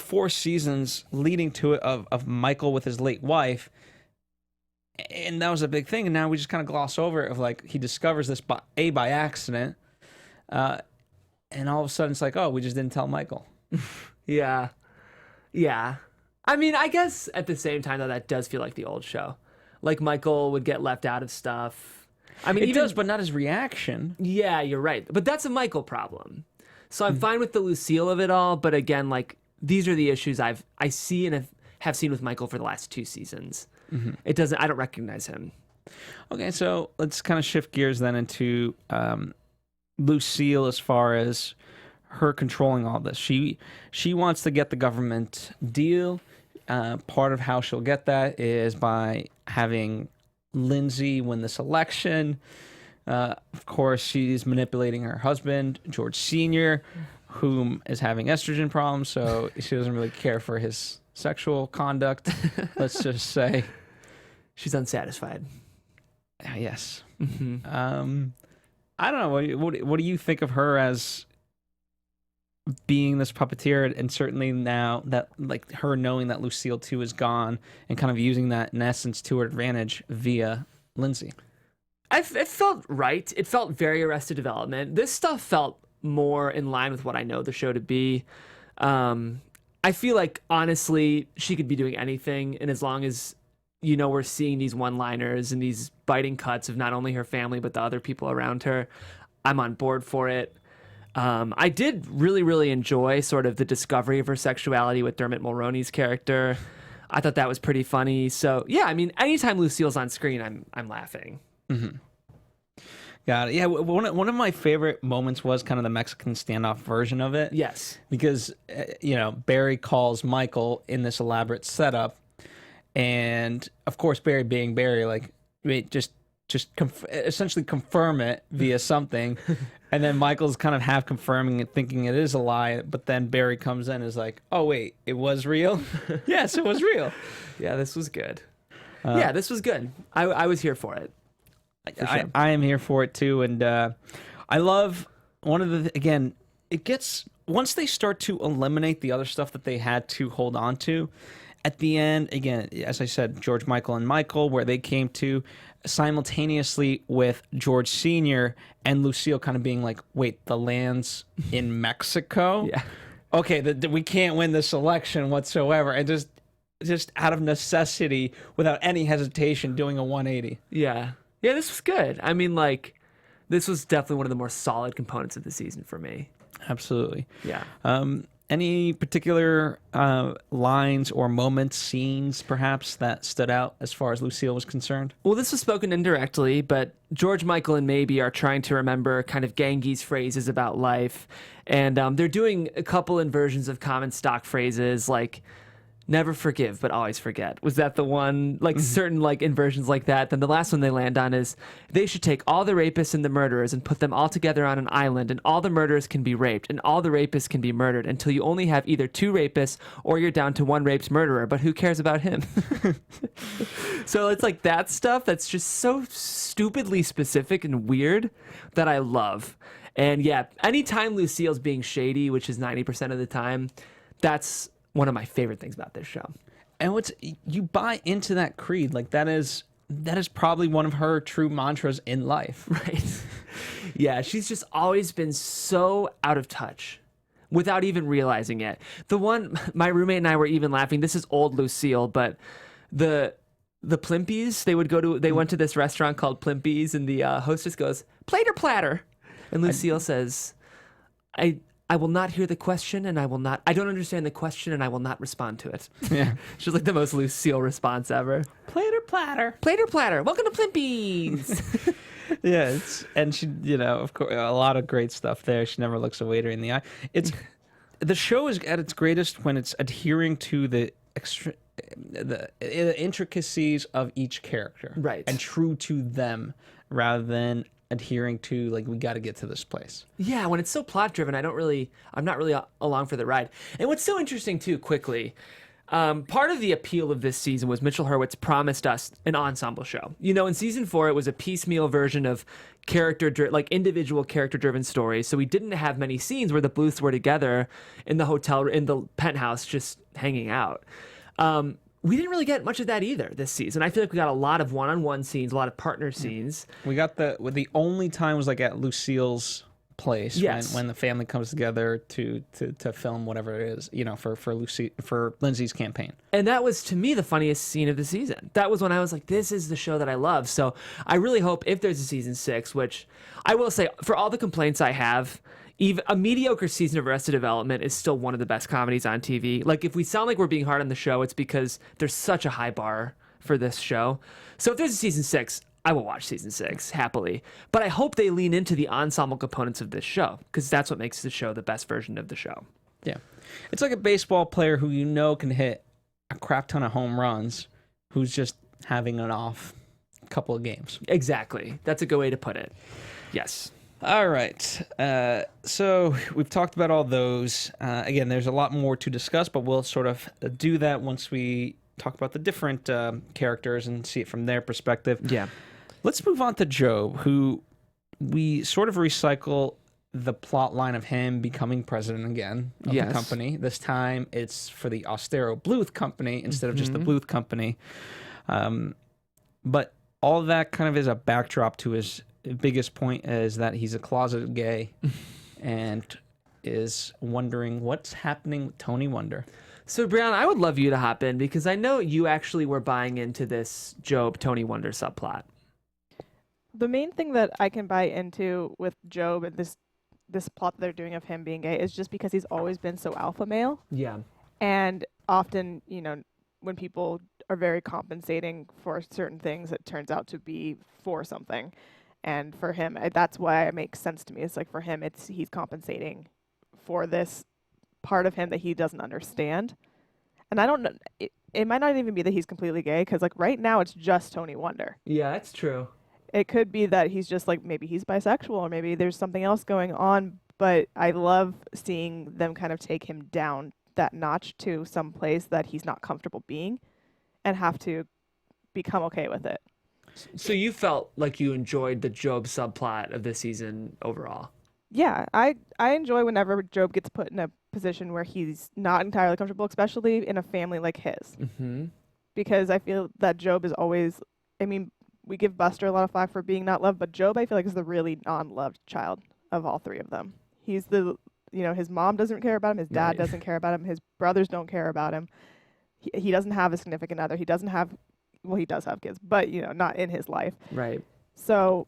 S1: 4 seasons leading to it of Michael with his late wife, and that was a big thing, and now we just kind of gloss over it of like he discovers this by accident, and all of a sudden it's like, oh, we just didn't tell Michael.
S3: Yeah. I mean, I guess at the same time though, that does feel like the old show. Like, Michael would get left out of stuff. I mean,
S1: it does, but not his reaction.
S3: Yeah, you're right, but that's a Michael problem. So I'm fine with the Lucille of it all, but again, like, these are the issues I see and have seen with Michael for the last 2 seasons. I don't recognize him.
S1: Okay, so let's kind of shift gears then into Lucille as far as her controlling all this. She wants to get the government deal. Part of how she'll get that is by having Lindsay win this election. Of course, she's manipulating her husband, George Sr., whom is having estrogen problems, so she doesn't really care for his sexual conduct, let's just say.
S3: She's unsatisfied.
S1: Yes. I don't know. What do you think of her as being this puppeteer, and certainly now that, like, her knowing that Lucille 2 is gone and kind of using that in essence to her advantage via Lindsay?
S3: It felt right. It felt very Arrested Development. This stuff felt more in line with what I know the show to be. I feel like, honestly, she could be doing anything, and as long as, we're seeing these one-liners and these biting cuts of not only her family but the other people around her, I'm on board for it. I did really, really enjoy sort of the discovery of her sexuality with Dermot Mulroney's character. I thought that was pretty funny. So yeah, I mean, anytime Lucille's on screen, I'm laughing.
S1: Got it. Yeah, one of my favorite moments was kind of the Mexican standoff version of it.
S3: Yes.
S1: Because, Barry calls Michael in this elaborate setup, and of course Barry being Barry, like essentially confirm it via something, and then Michael's kind of half confirming it, thinking it is a lie, but then Barry comes in and is like, oh wait, it was real. Yes, it was real.
S3: Yeah, this was good. Yeah, this was good. I was here for it. Sure.
S1: I am here for it too, and I love one of the again. It gets once they start to eliminate the other stuff that they had to hold on to. At the end, again, as I said, George, Michael, and Michael, where they came to simultaneously with George Sr. and Lucille kind of being like, wait, the land's in Mexico?
S3: Yeah.
S1: Okay, we can't win this election whatsoever. And just out of necessity, without any hesitation, doing a 180.
S3: Yeah. Yeah, this was good. I mean, like, this was definitely one of the more solid components of the season for me.
S1: Absolutely.
S3: Yeah.
S1: Any particular lines or moments, scenes, perhaps, that stood out as far as Lucille was concerned?
S3: Well, this was spoken indirectly, but George, Michael, and Maybe are trying to remember kind of Gangi's phrases about life. And they're doing a couple inversions of common stock phrases like, never forgive, but always forget. Was that the one? Like certain like inversions like that. Then the last one they land on is they should take all the rapists and the murderers and put them all together on an island, and all the murderers can be raped and all the rapists can be murdered until you only have either 2 rapists or you're down to 1 raped murderer. But who cares about him? So it's like that stuff that's just so stupidly specific and weird that I love. And yeah, anytime Lucille's being shady, which is 90% of the time, that's one of my favorite things about this show.
S1: And you buy into that creed, like that is probably one of her true mantras in life.
S3: Right. Yeah, she's just always been so out of touch without even realizing it. The one, my roommate and I were even laughing, this is old Lucille, but the Plimpies, they went to this restaurant called Plimpies, and the hostess goes, plate or platter? And Lucille says, I will not hear the question, and I don't understand the question, and I will not respond to it.
S1: Yeah.
S3: She's like the most Lucille response ever.
S1: Plate or platter?
S3: Plate or platter? Welcome to Plimpies.
S1: Yeah, and she, of course, a lot of great stuff there. She never looks a waiter in the eye. The show is at its greatest when it's adhering to the intricacies of each character.
S3: Right.
S1: And true to them rather than adhering to like, we got to get to this place.
S3: Yeah, when it's so plot driven, I'm not really along for the ride. And what's so interesting too, quickly, part of the appeal of this season was Mitchell Hurwitz promised us an ensemble show. In season 4, it was a piecemeal version of individual character driven stories. So we didn't have many scenes where the Bluths were together in the hotel, in the penthouse, just hanging out. We didn't really get much of that either this season. I feel like we got a lot of one-on-one scenes, a lot of partner scenes.
S1: We got the only time was like at Lucille's place,
S3: yes,
S1: when the family comes together to film whatever it is, for Lindsay's campaign.
S3: And that was, to me, the funniest scene of the season. That was when I was like, this is the show that I love. So I really hope if there's a season 6, which I will say, for all the complaints I have, even a mediocre season of Arrested Development is still one of the best comedies on TV. Like, if we sound like we're being hard on the show, it's because there's such a high bar for this show. So if there's a season 6, I will watch season 6 happily. But I hope they lean into the ensemble components of this show, because that's what makes the show the best version of the show.
S1: Yeah. It's like a baseball player who can hit a crap ton of home runs, who's just having an off couple of games.
S3: Exactly. That's a good way to put it. Yes.
S1: All right. So we've talked about all those. Again, there's a lot more to discuss, but we'll sort of do that once we talk about the different characters and see it from their perspective.
S3: Yeah.
S1: Let's move on to Job, who we sort of recycle the plot line of him becoming president again of the company. This time it's for the Austero Bluth company instead of just the Bluth company. But all that kind of is a backdrop to his biggest point, is that he's a closeted gay and is wondering what's happening with Tony Wonder.
S3: So, Brianna, I would love you to hop in, because I know you actually were buying into this Job Tony Wonder subplot.
S4: The main thing that I can buy into with Job and this plot that they're doing of him being gay is just because he's always been so alpha male.
S3: Yeah.
S4: And often, when people are very compensating for certain things, it turns out to be for something. And for him, that's why it makes sense to me. It's like, for him, he's compensating for this part of him that he doesn't understand. And I don't know. It might not even be that he's completely gay, because like right now it's just Tony Wonder.
S3: Yeah, that's true.
S4: It could be that he's just like, maybe he's bisexual, or maybe there's something else going on. But I love seeing them kind of take him down that notch to some place that he's not comfortable being, and have to become okay with it.
S3: So you felt like you enjoyed the Job subplot of this season overall?
S4: Yeah, I enjoy whenever Job gets put in a position where he's not entirely comfortable, especially in a family like his.
S3: Mm-hmm.
S4: Because I feel that Job is always, I mean, we give Buster a lot of flack for being not loved, but Job, I feel like, is the really non-loved child of all three of them. He's the, his mom doesn't care about him, his dad
S3: Right.
S4: doesn't care about him, his brothers don't care about him. He doesn't have a significant other. He doesn't have, well, he does have kids, but, not in his life.
S3: Right.
S4: So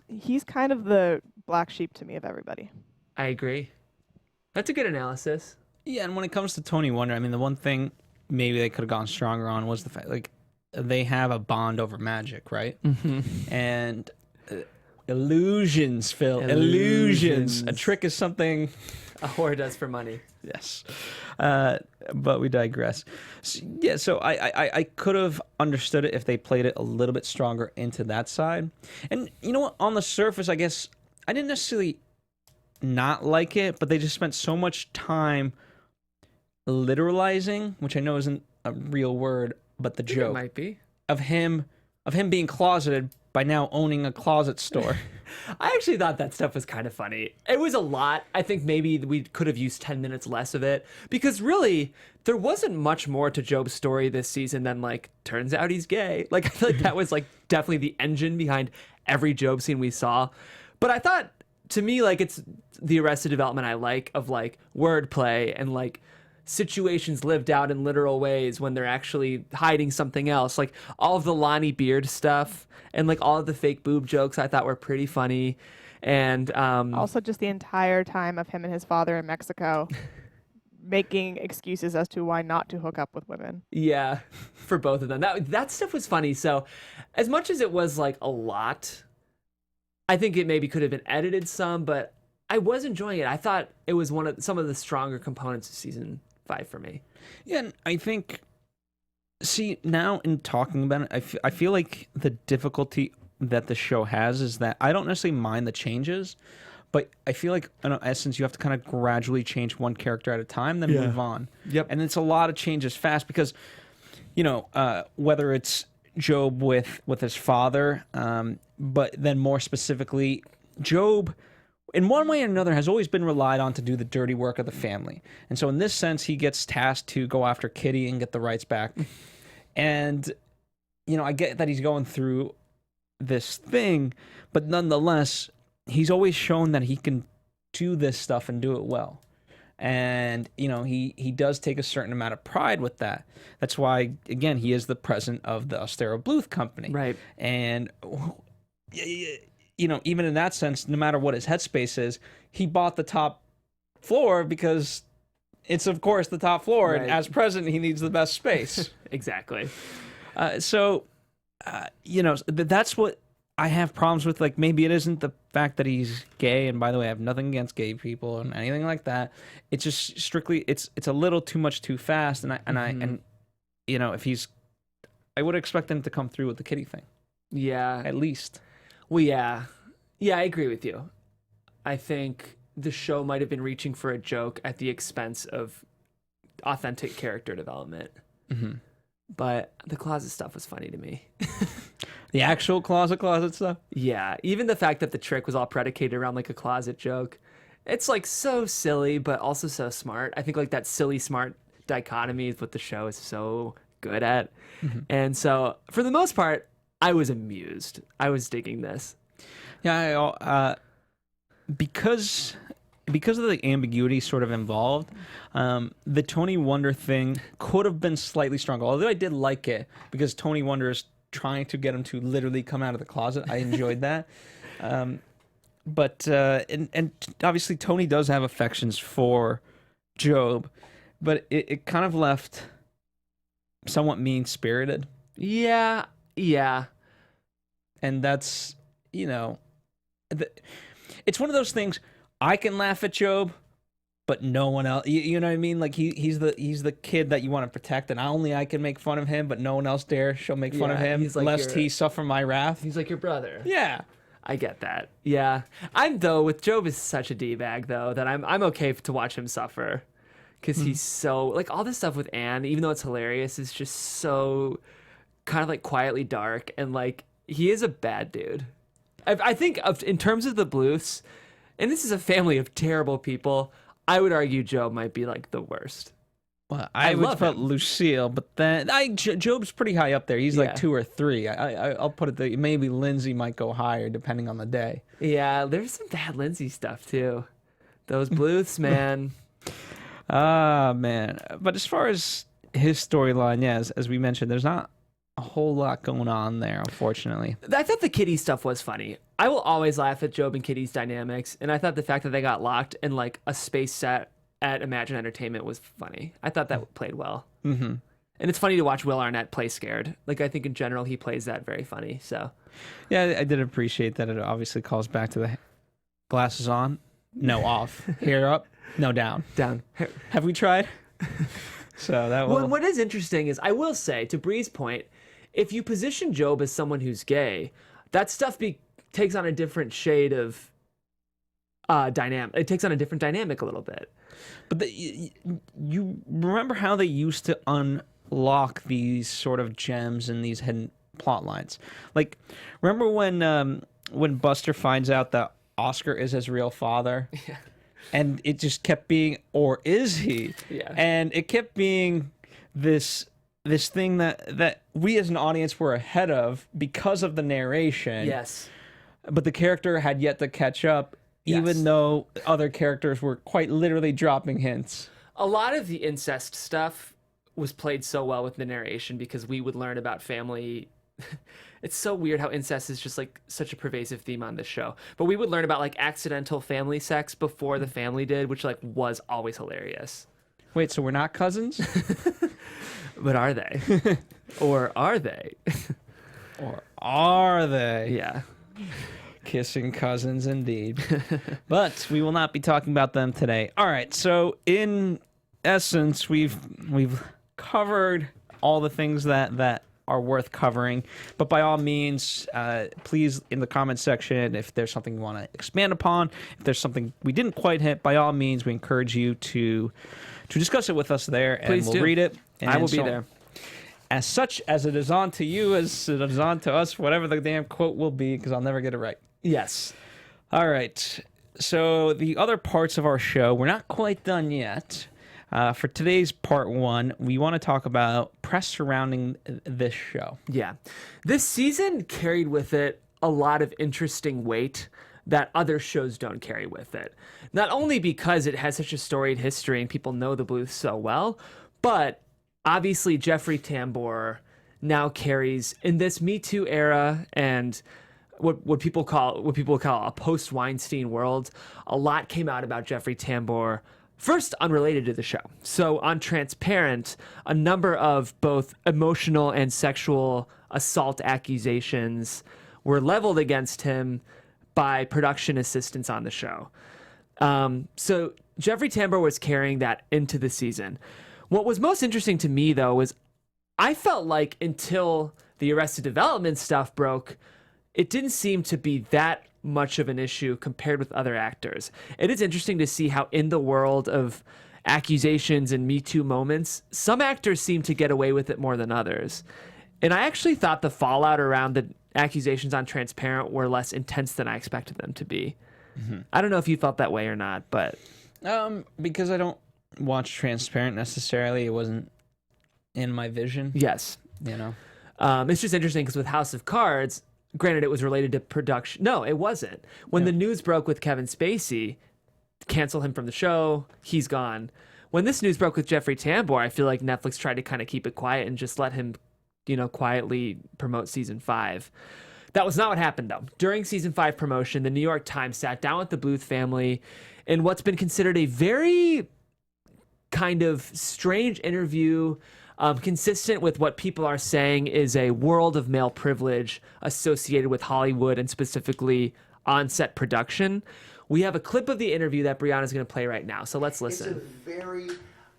S4: he's kind of the black sheep to me of everybody.
S3: I agree. That's a good analysis.
S1: Yeah, and when it comes to Tony Wonder, I mean, the one thing maybe they could have gone stronger on was the fact, like, they have a bond over magic, right?
S3: Mm-hmm.
S1: And illusions, Phil. Illusions. A
S3: Illusions.
S1: trick is something.
S3: A whore does for money.
S1: Yes. But we digress. So I could have understood it if they played it a little bit stronger into that side. And you know what? On the surface, I guess I didn't necessarily not like it, but they just spent so much time literalizing, which I know isn't a real word, but the
S3: It
S1: joke
S3: might be.
S1: of him being closeted by now owning a closet store.
S3: I actually thought that stuff was kind of funny. It was a lot. I think maybe we could have used 10 minutes less of it, because really there wasn't much more to Job's story this season than like, turns out he's gay. Like, I feel like that was like definitely the engine behind every Job scene we saw. But I thought, to me, like, it's the Arrested Development I like, of like wordplay and like situations lived out in literal ways when they're actually hiding something else. Like all of the Lonnie Beard stuff and like all of the fake boob jokes I thought were pretty funny. And
S4: Also, just the entire time of him and his father in Mexico making excuses as to why not to hook up with women.
S3: yeah, for both of them. That stuff was funny. So as much as it was like a lot, I think it maybe could have been edited some, but I was enjoying it. I thought it was some of the stronger components of season 5 for me.
S1: Yeah, and I think, see, now in talking about it, I feel like the difficulty that the show has is that I don't necessarily mind the changes, but I feel like, in essence, you have to kind of gradually change one character at a time, then move on.
S3: Yep.
S1: And it's a lot of changes fast because, whether it's Job with his father, but then more specifically, Job, in one way or another, has always been relied on to do the dirty work of the family. And so in this sense, he gets tasked to go after Kitty and get the rights back. And, I get that he's going through this thing, but nonetheless, he's always shown that he can do this stuff and do it well. And, he does take a certain amount of pride with that. That's why, again, he is the president of the Austero Bluth company.
S3: Right.
S1: And, even in that sense, no matter what his headspace is, he bought the top floor because it's, of course, the top floor.
S3: Right.
S1: And as president, he needs the best space.
S3: Exactly.
S1: That's what I have problems with. Like, maybe it isn't the fact that he's gay. And by the way, I have nothing against gay people and anything like that. It's just strictly, it's a little too much too fast. And if he's, I would expect him to come through with the Kitty thing,
S3: Yeah.
S1: at least.
S3: Well, yeah. Yeah, I agree with you. I think the show might have been reaching for a joke at the expense of authentic character development.
S1: Mm-hmm.
S3: But the closet stuff was funny to me.
S1: The actual closet stuff.
S3: Yeah, even the fact that the trick was all predicated around like a closet joke. It's like so silly, but also so smart. I think like that silly smart dichotomy is what the show is so good at.
S1: Mm-hmm.
S3: And so for the most part, I was amused. I was digging this.
S1: Yeah, because of the ambiguity sort of involved, the Tony Wonder thing could have been slightly stronger. Although I did like it because Tony Wonder is trying to get him to literally come out of the closet. I enjoyed that. But obviously Tony does have affections for Job, but it kind of left somewhat mean-spirited.
S3: Yeah.
S1: And that's, it's one of those things. I can laugh at Job, but no one else. You know what I mean? Like he's the kid that you want to protect, and only I can make fun of him, but no one else dare shall make fun of him,
S3: he's like
S1: lest he suffer my wrath.
S3: He's like your brother.
S1: Yeah.
S3: I get that. Yeah. I'm though with Job is such a D-bag though that I'm okay to watch him suffer. Cause he's so like all this stuff with Anne, even though it's hilarious, is just so kind of like quietly dark, and like he is a bad dude. I think in terms of the Bluths, and this is a family of terrible people, I would argue Job might be like the worst.
S1: Well, I would
S3: love
S1: put
S3: him.
S1: Lucille, but then Job's pretty high up there. He's like 2 or 3. I'll put it there. Maybe Lindsay might go higher depending on the day.
S3: Yeah, there's some bad Lindsay stuff too. Those Bluths, man.
S1: Ah, man. But as far as his storyline, as we mentioned, there's not a whole lot going on there, unfortunately.
S3: I thought the Kitty stuff was funny. I will always laugh at Job and Kitty's dynamics, and I thought the fact that they got locked in like a space set at Imagine Entertainment was funny. I thought that played well. Mm-hmm. And it's funny to watch Will Arnett play scared. Like, I think in general he plays that very funny. So,
S1: yeah, I did appreciate that. It obviously calls back to the glasses on, no off, hair up, no down.
S3: Down.
S1: Have we tried? So that
S3: Well, what is interesting is, I will say, to Bree's point, if you position Job as someone who's gay, that stuff takes on a different shade of dynamic. It takes on a different dynamic a little bit.
S1: But you remember how they used to unlock these sort of gems and these hidden plot lines? Like, remember when Buster finds out that Oscar is his real father?
S3: Yeah.
S1: And it just kept being, or is he?
S3: Yeah.
S1: And it kept being this thing that we as an audience were ahead of because of the narration.
S3: Yes.
S1: But the character had yet to catch up, even though other characters were quite literally dropping hints.
S3: A lot of the incest stuff was played so well with the narration because we would learn about family. It's so weird how incest is just like such a pervasive theme on this show. But we would learn about like accidental family sex before the family did, which like was always hilarious.
S1: Wait, so we're not cousins?
S3: But are they? Or are they?
S1: Or are they?
S3: Yeah.
S1: Kissing cousins indeed. But we will not be talking about them today. All right, so in essence, we've covered all the things that are worth covering. But by all means, please, in the comment section, if there's something you want to expand upon, if there's something we didn't quite hit, by all means, we encourage you to discuss it with us there, and
S3: Please
S1: we'll
S3: do.
S1: read it. And
S3: I will be there.
S1: As such, as it is on to you, as it is on to us, whatever the damn quote will be, because I'll never get it right.
S3: Yes.
S1: All right. So the other parts of our show, we're not quite done yet. For today's part 1, we want to talk about press surrounding this show.
S3: Yeah. This season carried with it a lot of interesting weight that other shows don't carry with it. Not only because it has such a storied history and people know the Bluths so well, but obviously Jeffrey Tambor now carries, in this Me Too era and what people call a post-Weinstein world, a lot came out about Jeffrey Tambor. First, unrelated to the show. So on Transparent, a number of both emotional and sexual assault accusations were leveled against him by production assistants on the show. So Jeffrey Tambor was carrying that into the season. What was most interesting to me, though, was I felt like until the Arrested Development stuff broke, it didn't seem to be that much of an issue compared with other actors. It is interesting to see how in the world of accusations and Me Too moments, some actors seem to get away with it more than others. And I actually thought the fallout around the accusations on Transparent were less intense than I expected them to be. Mm-hmm. I don't know if you felt that way or not, but...
S1: Because I don't watch Transparent necessarily, it wasn't in my vision.
S3: Yes.
S1: You know?
S3: It's just interesting because with House of Cards, granted, it was related to production. No, it wasn't. When the news broke with Kevin Spacey, cancel him from the show, he's gone. When this news broke with Jeffrey Tambor, I feel like Netflix tried to kind of keep it quiet and just let him, quietly promote season 5. That was not what happened, though. During season 5 promotion, the New York Times sat down with the Bluth family in what's been considered a very kind of strange interview, consistent with what people are saying is a world of male privilege associated with Hollywood and specifically on-set production, We have a clip of the interview that Brianna's going to play right now, so let's listen.
S5: It's a very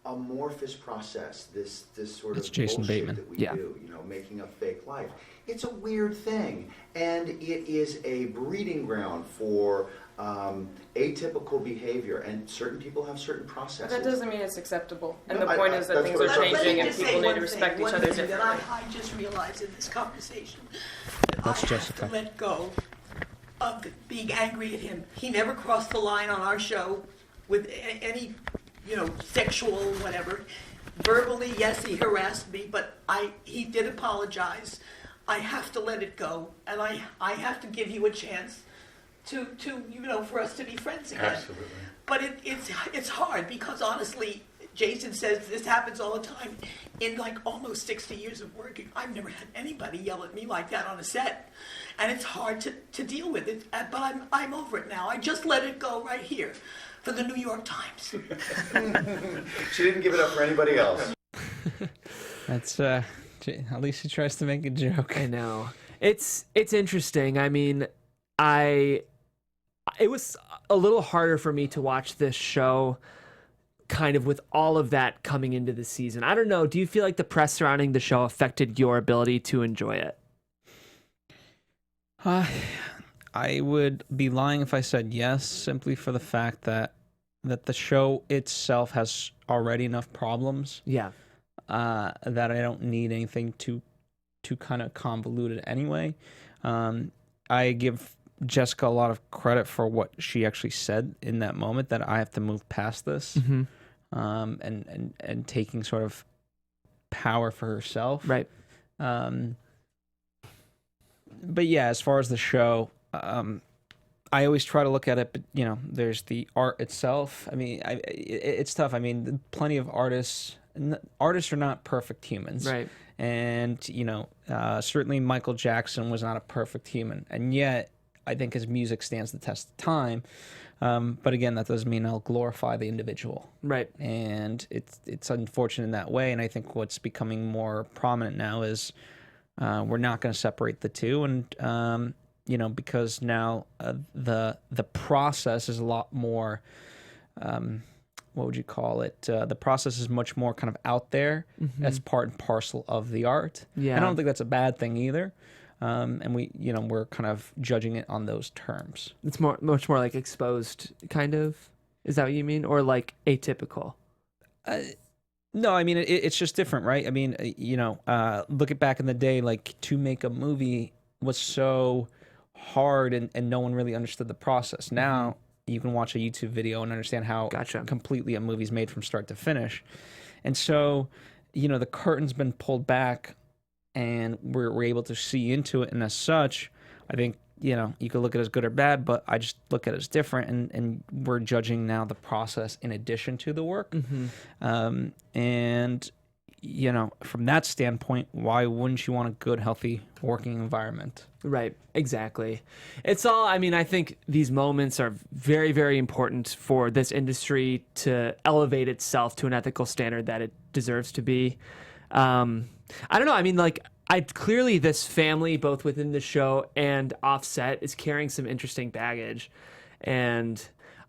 S5: amorphous process, this sort
S1: That's
S5: of
S1: Jason
S5: bullshit
S1: Bateman.
S5: that we
S3: Yeah.
S5: do, making a fake life. It's a weird thing, and it is a breeding ground for atypical behavior, and certain people have certain processes.
S6: That doesn't mean it's acceptable. And
S5: No,
S6: the point is that
S5: that's
S6: things
S5: what
S6: are
S5: I'm trying to
S6: changing
S5: say.
S6: and
S7: Just say
S6: people need
S7: one
S6: to respect
S7: thing,
S6: each
S7: one
S6: other
S7: thing that
S6: differently.
S7: I just realized in this conversation that
S1: That's
S7: I
S1: Jessica.
S7: have to let go of being angry at him. He never crossed the line on our show with any, sexual whatever. Verbally, yes, he harassed me, but he did apologize. I have to let it go, and I have to give you a chance to for us to be friends again.
S5: Absolutely.
S7: But it's hard because honestly, Jason says this happens all the time. In like almost 60 years of working, I've never had anybody yell at me like that on a set, and it's hard to deal with it. But I'm over it now. I just let it go right here for the New York Times.
S5: She didn't give it up for anybody else.
S1: That's at least he tries to make a joke.
S3: I know. It's interesting. I mean, it was a little harder for me to watch this show kind of with all of that coming into the season. I don't know. Do you feel like the press surrounding the show affected your ability to enjoy it?
S1: I would be lying if I said yes, simply for the fact that the show itself has already enough problems.
S3: Yeah.
S1: That I don't need anything to kind of convolute it anyway. I give Jessica a lot of credit for what she actually said in that moment, that I have to move past this, and taking sort of power for herself.
S3: Right.
S1: But yeah, as far as the show, I always try to look at it, but there's the art itself. I mean, it's tough. I mean, plenty of artists are not perfect humans.
S3: Right.
S1: And, certainly Michael Jackson was not a perfect human. And yet, I think his music stands the test of time. But again, that doesn't mean I'll glorify the individual.
S3: Right.
S1: And it's unfortunate in that way. And I think what's becoming more prominent now is we're not going to separate the two. And, because now the process is a lot more... what would you call it? The process is much more kind of out there as part and parcel of the art.
S3: Yeah.
S1: And I don't think that's a bad thing either. And we're kind of judging it on those terms.
S3: It's much more like exposed, kind of. Is that what you mean? Or like atypical?
S1: No, I mean, it's just different, right? I mean, look at back in the day, like to make a movie was so hard and no one really understood the process. Now, you can watch a YouTube video and understand how completely a movie's made from start to finish. And so, the curtain's been pulled back and we're able to see into it. And as such, I think, you could look at it as good or bad, but I just look at it as different. And we're judging now the process in addition to the work. And, from that standpoint, why wouldn't you want a good, healthy working environment?
S3: Right, exactly. It's all, I think these moments are very, very important for this industry to elevate itself to an ethical standard that it deserves to be. I don't know. Clearly this family, both within the show and offset, is carrying some interesting baggage. And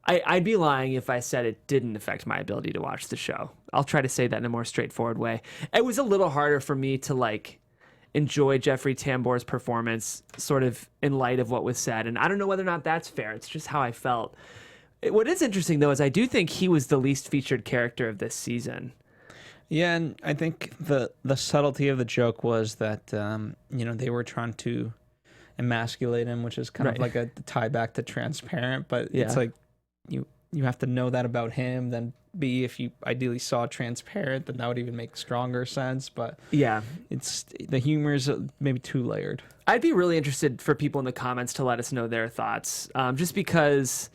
S3: I'd be lying if I said it didn't affect my ability to watch the show. I'll try to say that in a more straightforward way. It was a little harder for me to enjoy Jeffrey Tambor's performance sort of in light of what was said. And I don't know whether or not that's fair. It's just how I felt. What is interesting, though, is I do think he was the least featured character of this season.
S1: Yeah, and I think the subtlety of the joke was that, they were trying to emasculate him, which is kind of like a tie back to Transparent. But it's like you have to know that about him. Then B, if you ideally saw Transparent, then that would even make stronger sense. But
S3: yeah,
S1: it's the humor is maybe too layered.
S3: I'd be really interested for people in the comments to let us know their thoughts, just because,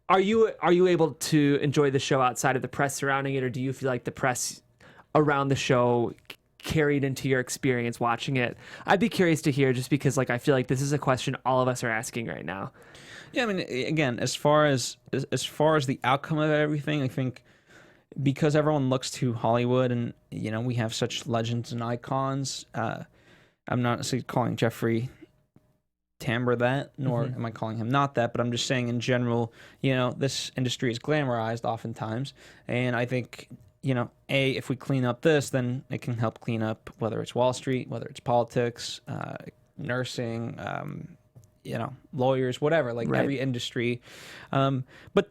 S3: Are you able to enjoy the show outside of the press surrounding it, or do you feel like the press around the show carried into your experience watching it? I'd be curious to hear, just because I feel like this is a question all of us are asking right now.
S1: Yeah, again, as far as the outcome of everything, I think because everyone looks to Hollywood and we have such legends and icons. I'm not necessarily calling Jeffrey timbre that, nor am I calling him not that, but I'm just saying in general, this industry is glamorized oftentimes. And I think, if we clean up this, then it can help clean up whether it's Wall Street, whether it's politics, nursing, lawyers, whatever, like every industry. But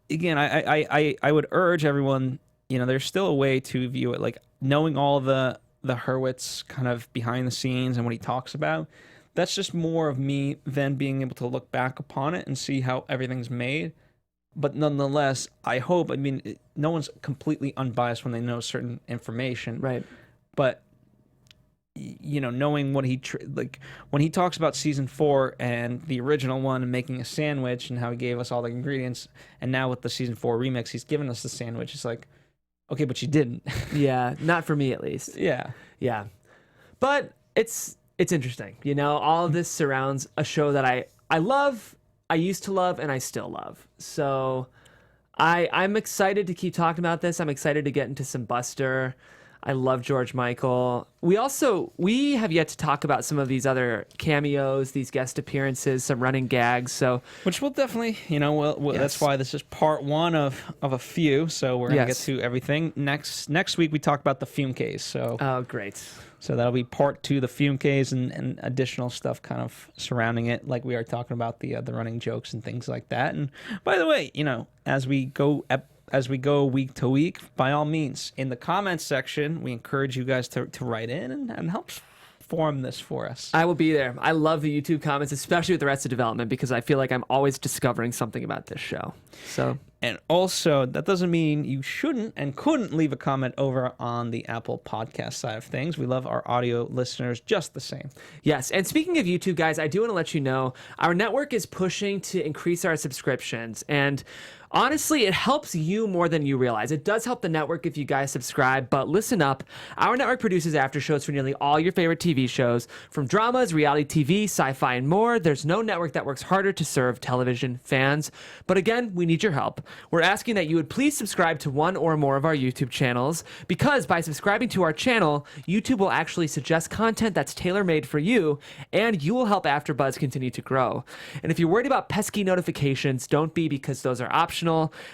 S1: again, I would urge everyone, there's still a way to view it, like knowing all the Hurwitz kind of behind the scenes and what he talks about. That's just more of me than being able to look back upon it and see how everything's made. But nonetheless, no one's completely unbiased when they know certain information.
S3: Right.
S1: But, knowing what when he talks about season 4 and the original one and making a sandwich and how he gave us all the ingredients, and now with the season 4 remix, he's given us the sandwich. It's like, okay, but you didn't.
S3: Yeah, not for me at least.
S1: Yeah.
S3: Yeah. But it's interesting. All of this surrounds a show that I love, I used to love, and I still love. So I'm excited to keep talking about this. I'm excited to get into some Buster. I love George Michael. We have yet to talk about some of these other cameos, these guest appearances, some running gags. So,
S1: which we'll definitely, that's why this is part 1 of a few. So we're gonna get to everything next week. We talk about the fume case. So
S3: great.
S1: So that'll be part 2, the fume case, and additional stuff kind of surrounding it, like we are talking about the running jokes and things like that. And by the way, as we go week to week, by all means, in the comments section, we encourage you guys to write in and help form this for us.
S3: I will be there. I love the YouTube comments, especially with the rest of development, because I feel like I'm always discovering something about this show. So,
S1: and also, that doesn't mean you shouldn't and couldn't leave a comment over on the Apple Podcast side of things. We love our audio listeners just the same.
S3: Yes, and speaking of YouTube, guys, I do want to let you know our network is pushing to increase our subscriptions, and honestly, it helps you more than you realize. It does help the network if you guys subscribe, but listen up. Our network produces after shows for nearly all your favorite TV shows, from dramas, reality TV, sci-fi, and more. There's no network that works harder to serve television fans. But again, we need your help. We're asking that you would please subscribe to one or more of our YouTube channels, because by subscribing to our channel, YouTube will actually suggest content that's tailor-made for you, and you will help AfterBuzz continue to grow. And if you're worried about pesky notifications, don't be, because those are optional.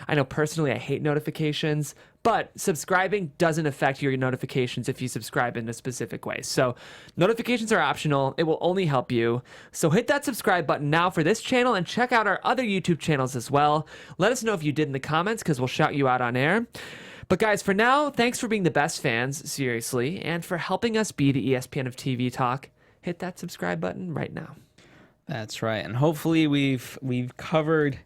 S3: I know personally I hate notifications, but subscribing doesn't affect your notifications if you subscribe in a specific way. So notifications are optional. It will only help you. So hit that subscribe button now for this channel, and check out our other YouTube channels as well. Let us know if you did in the comments, because we'll shout you out on air. But guys, for now, thanks for being the best fans, seriously, and for helping us be the ESPN of TV talk. Hit that subscribe button right now.
S1: That's right. And hopefully we've covered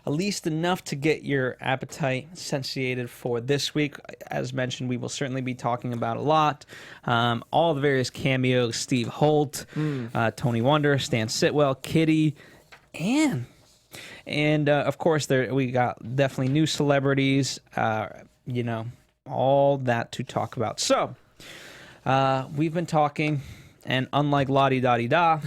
S1: at least enough to get your appetite satiated for this week. As mentioned, we will certainly be talking about a lot. All the various cameos: Steve Holt, Tony Wonder, Stan Sitwell, Kitty, and of course we got definitely new celebrities. All that to talk about. So we've been talking. And unlike la-di-da-di-da,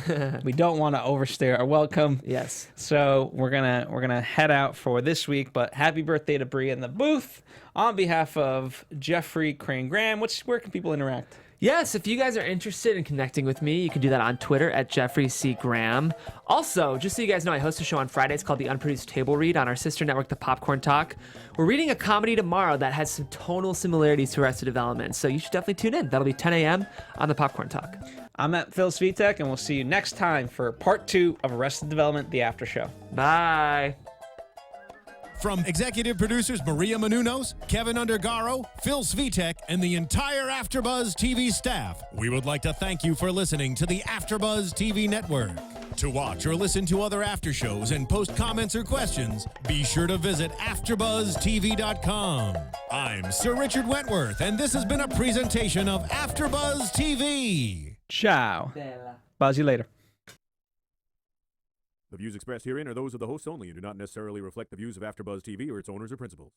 S1: we don't want to overstay our welcome.
S3: Yes.
S1: So we're gonna head out for this week. But happy birthday to Bria in the booth. On behalf of Jeffrey Crane Graham, where can people interact?
S3: Yes, if you guys are interested in connecting with me, you can do that on Twitter at Jeffrey C. Graham. Also, just so you guys know, I host a show on Fridays called The Unproduced Table Read on our sister network, The Popcorn Talk. We're reading a comedy tomorrow that has some tonal similarities to Arrested Development, so you should definitely tune in. That'll be 10 a.m. on The Popcorn Talk.
S1: I'm at Phil Svitek, and we'll see you next time for part 2 of Arrested Development, The After Show.
S3: Bye.
S2: From executive producers Maria Menounos, Kevin Undergaro, Phil Svitek, and the entire AfterBuzz TV staff, we would like to thank you for listening to the AfterBuzz TV network. To watch or listen to other after shows and post comments or questions, be sure to visit AfterBuzzTV.com. I'm Sir Richard Wentworth, and this has been a presentation of AfterBuzz TV.
S1: Ciao. Buzz you later.
S6: The views expressed herein are those of the hosts only and do not necessarily reflect the views of AfterBuzz TV or its owners or principals.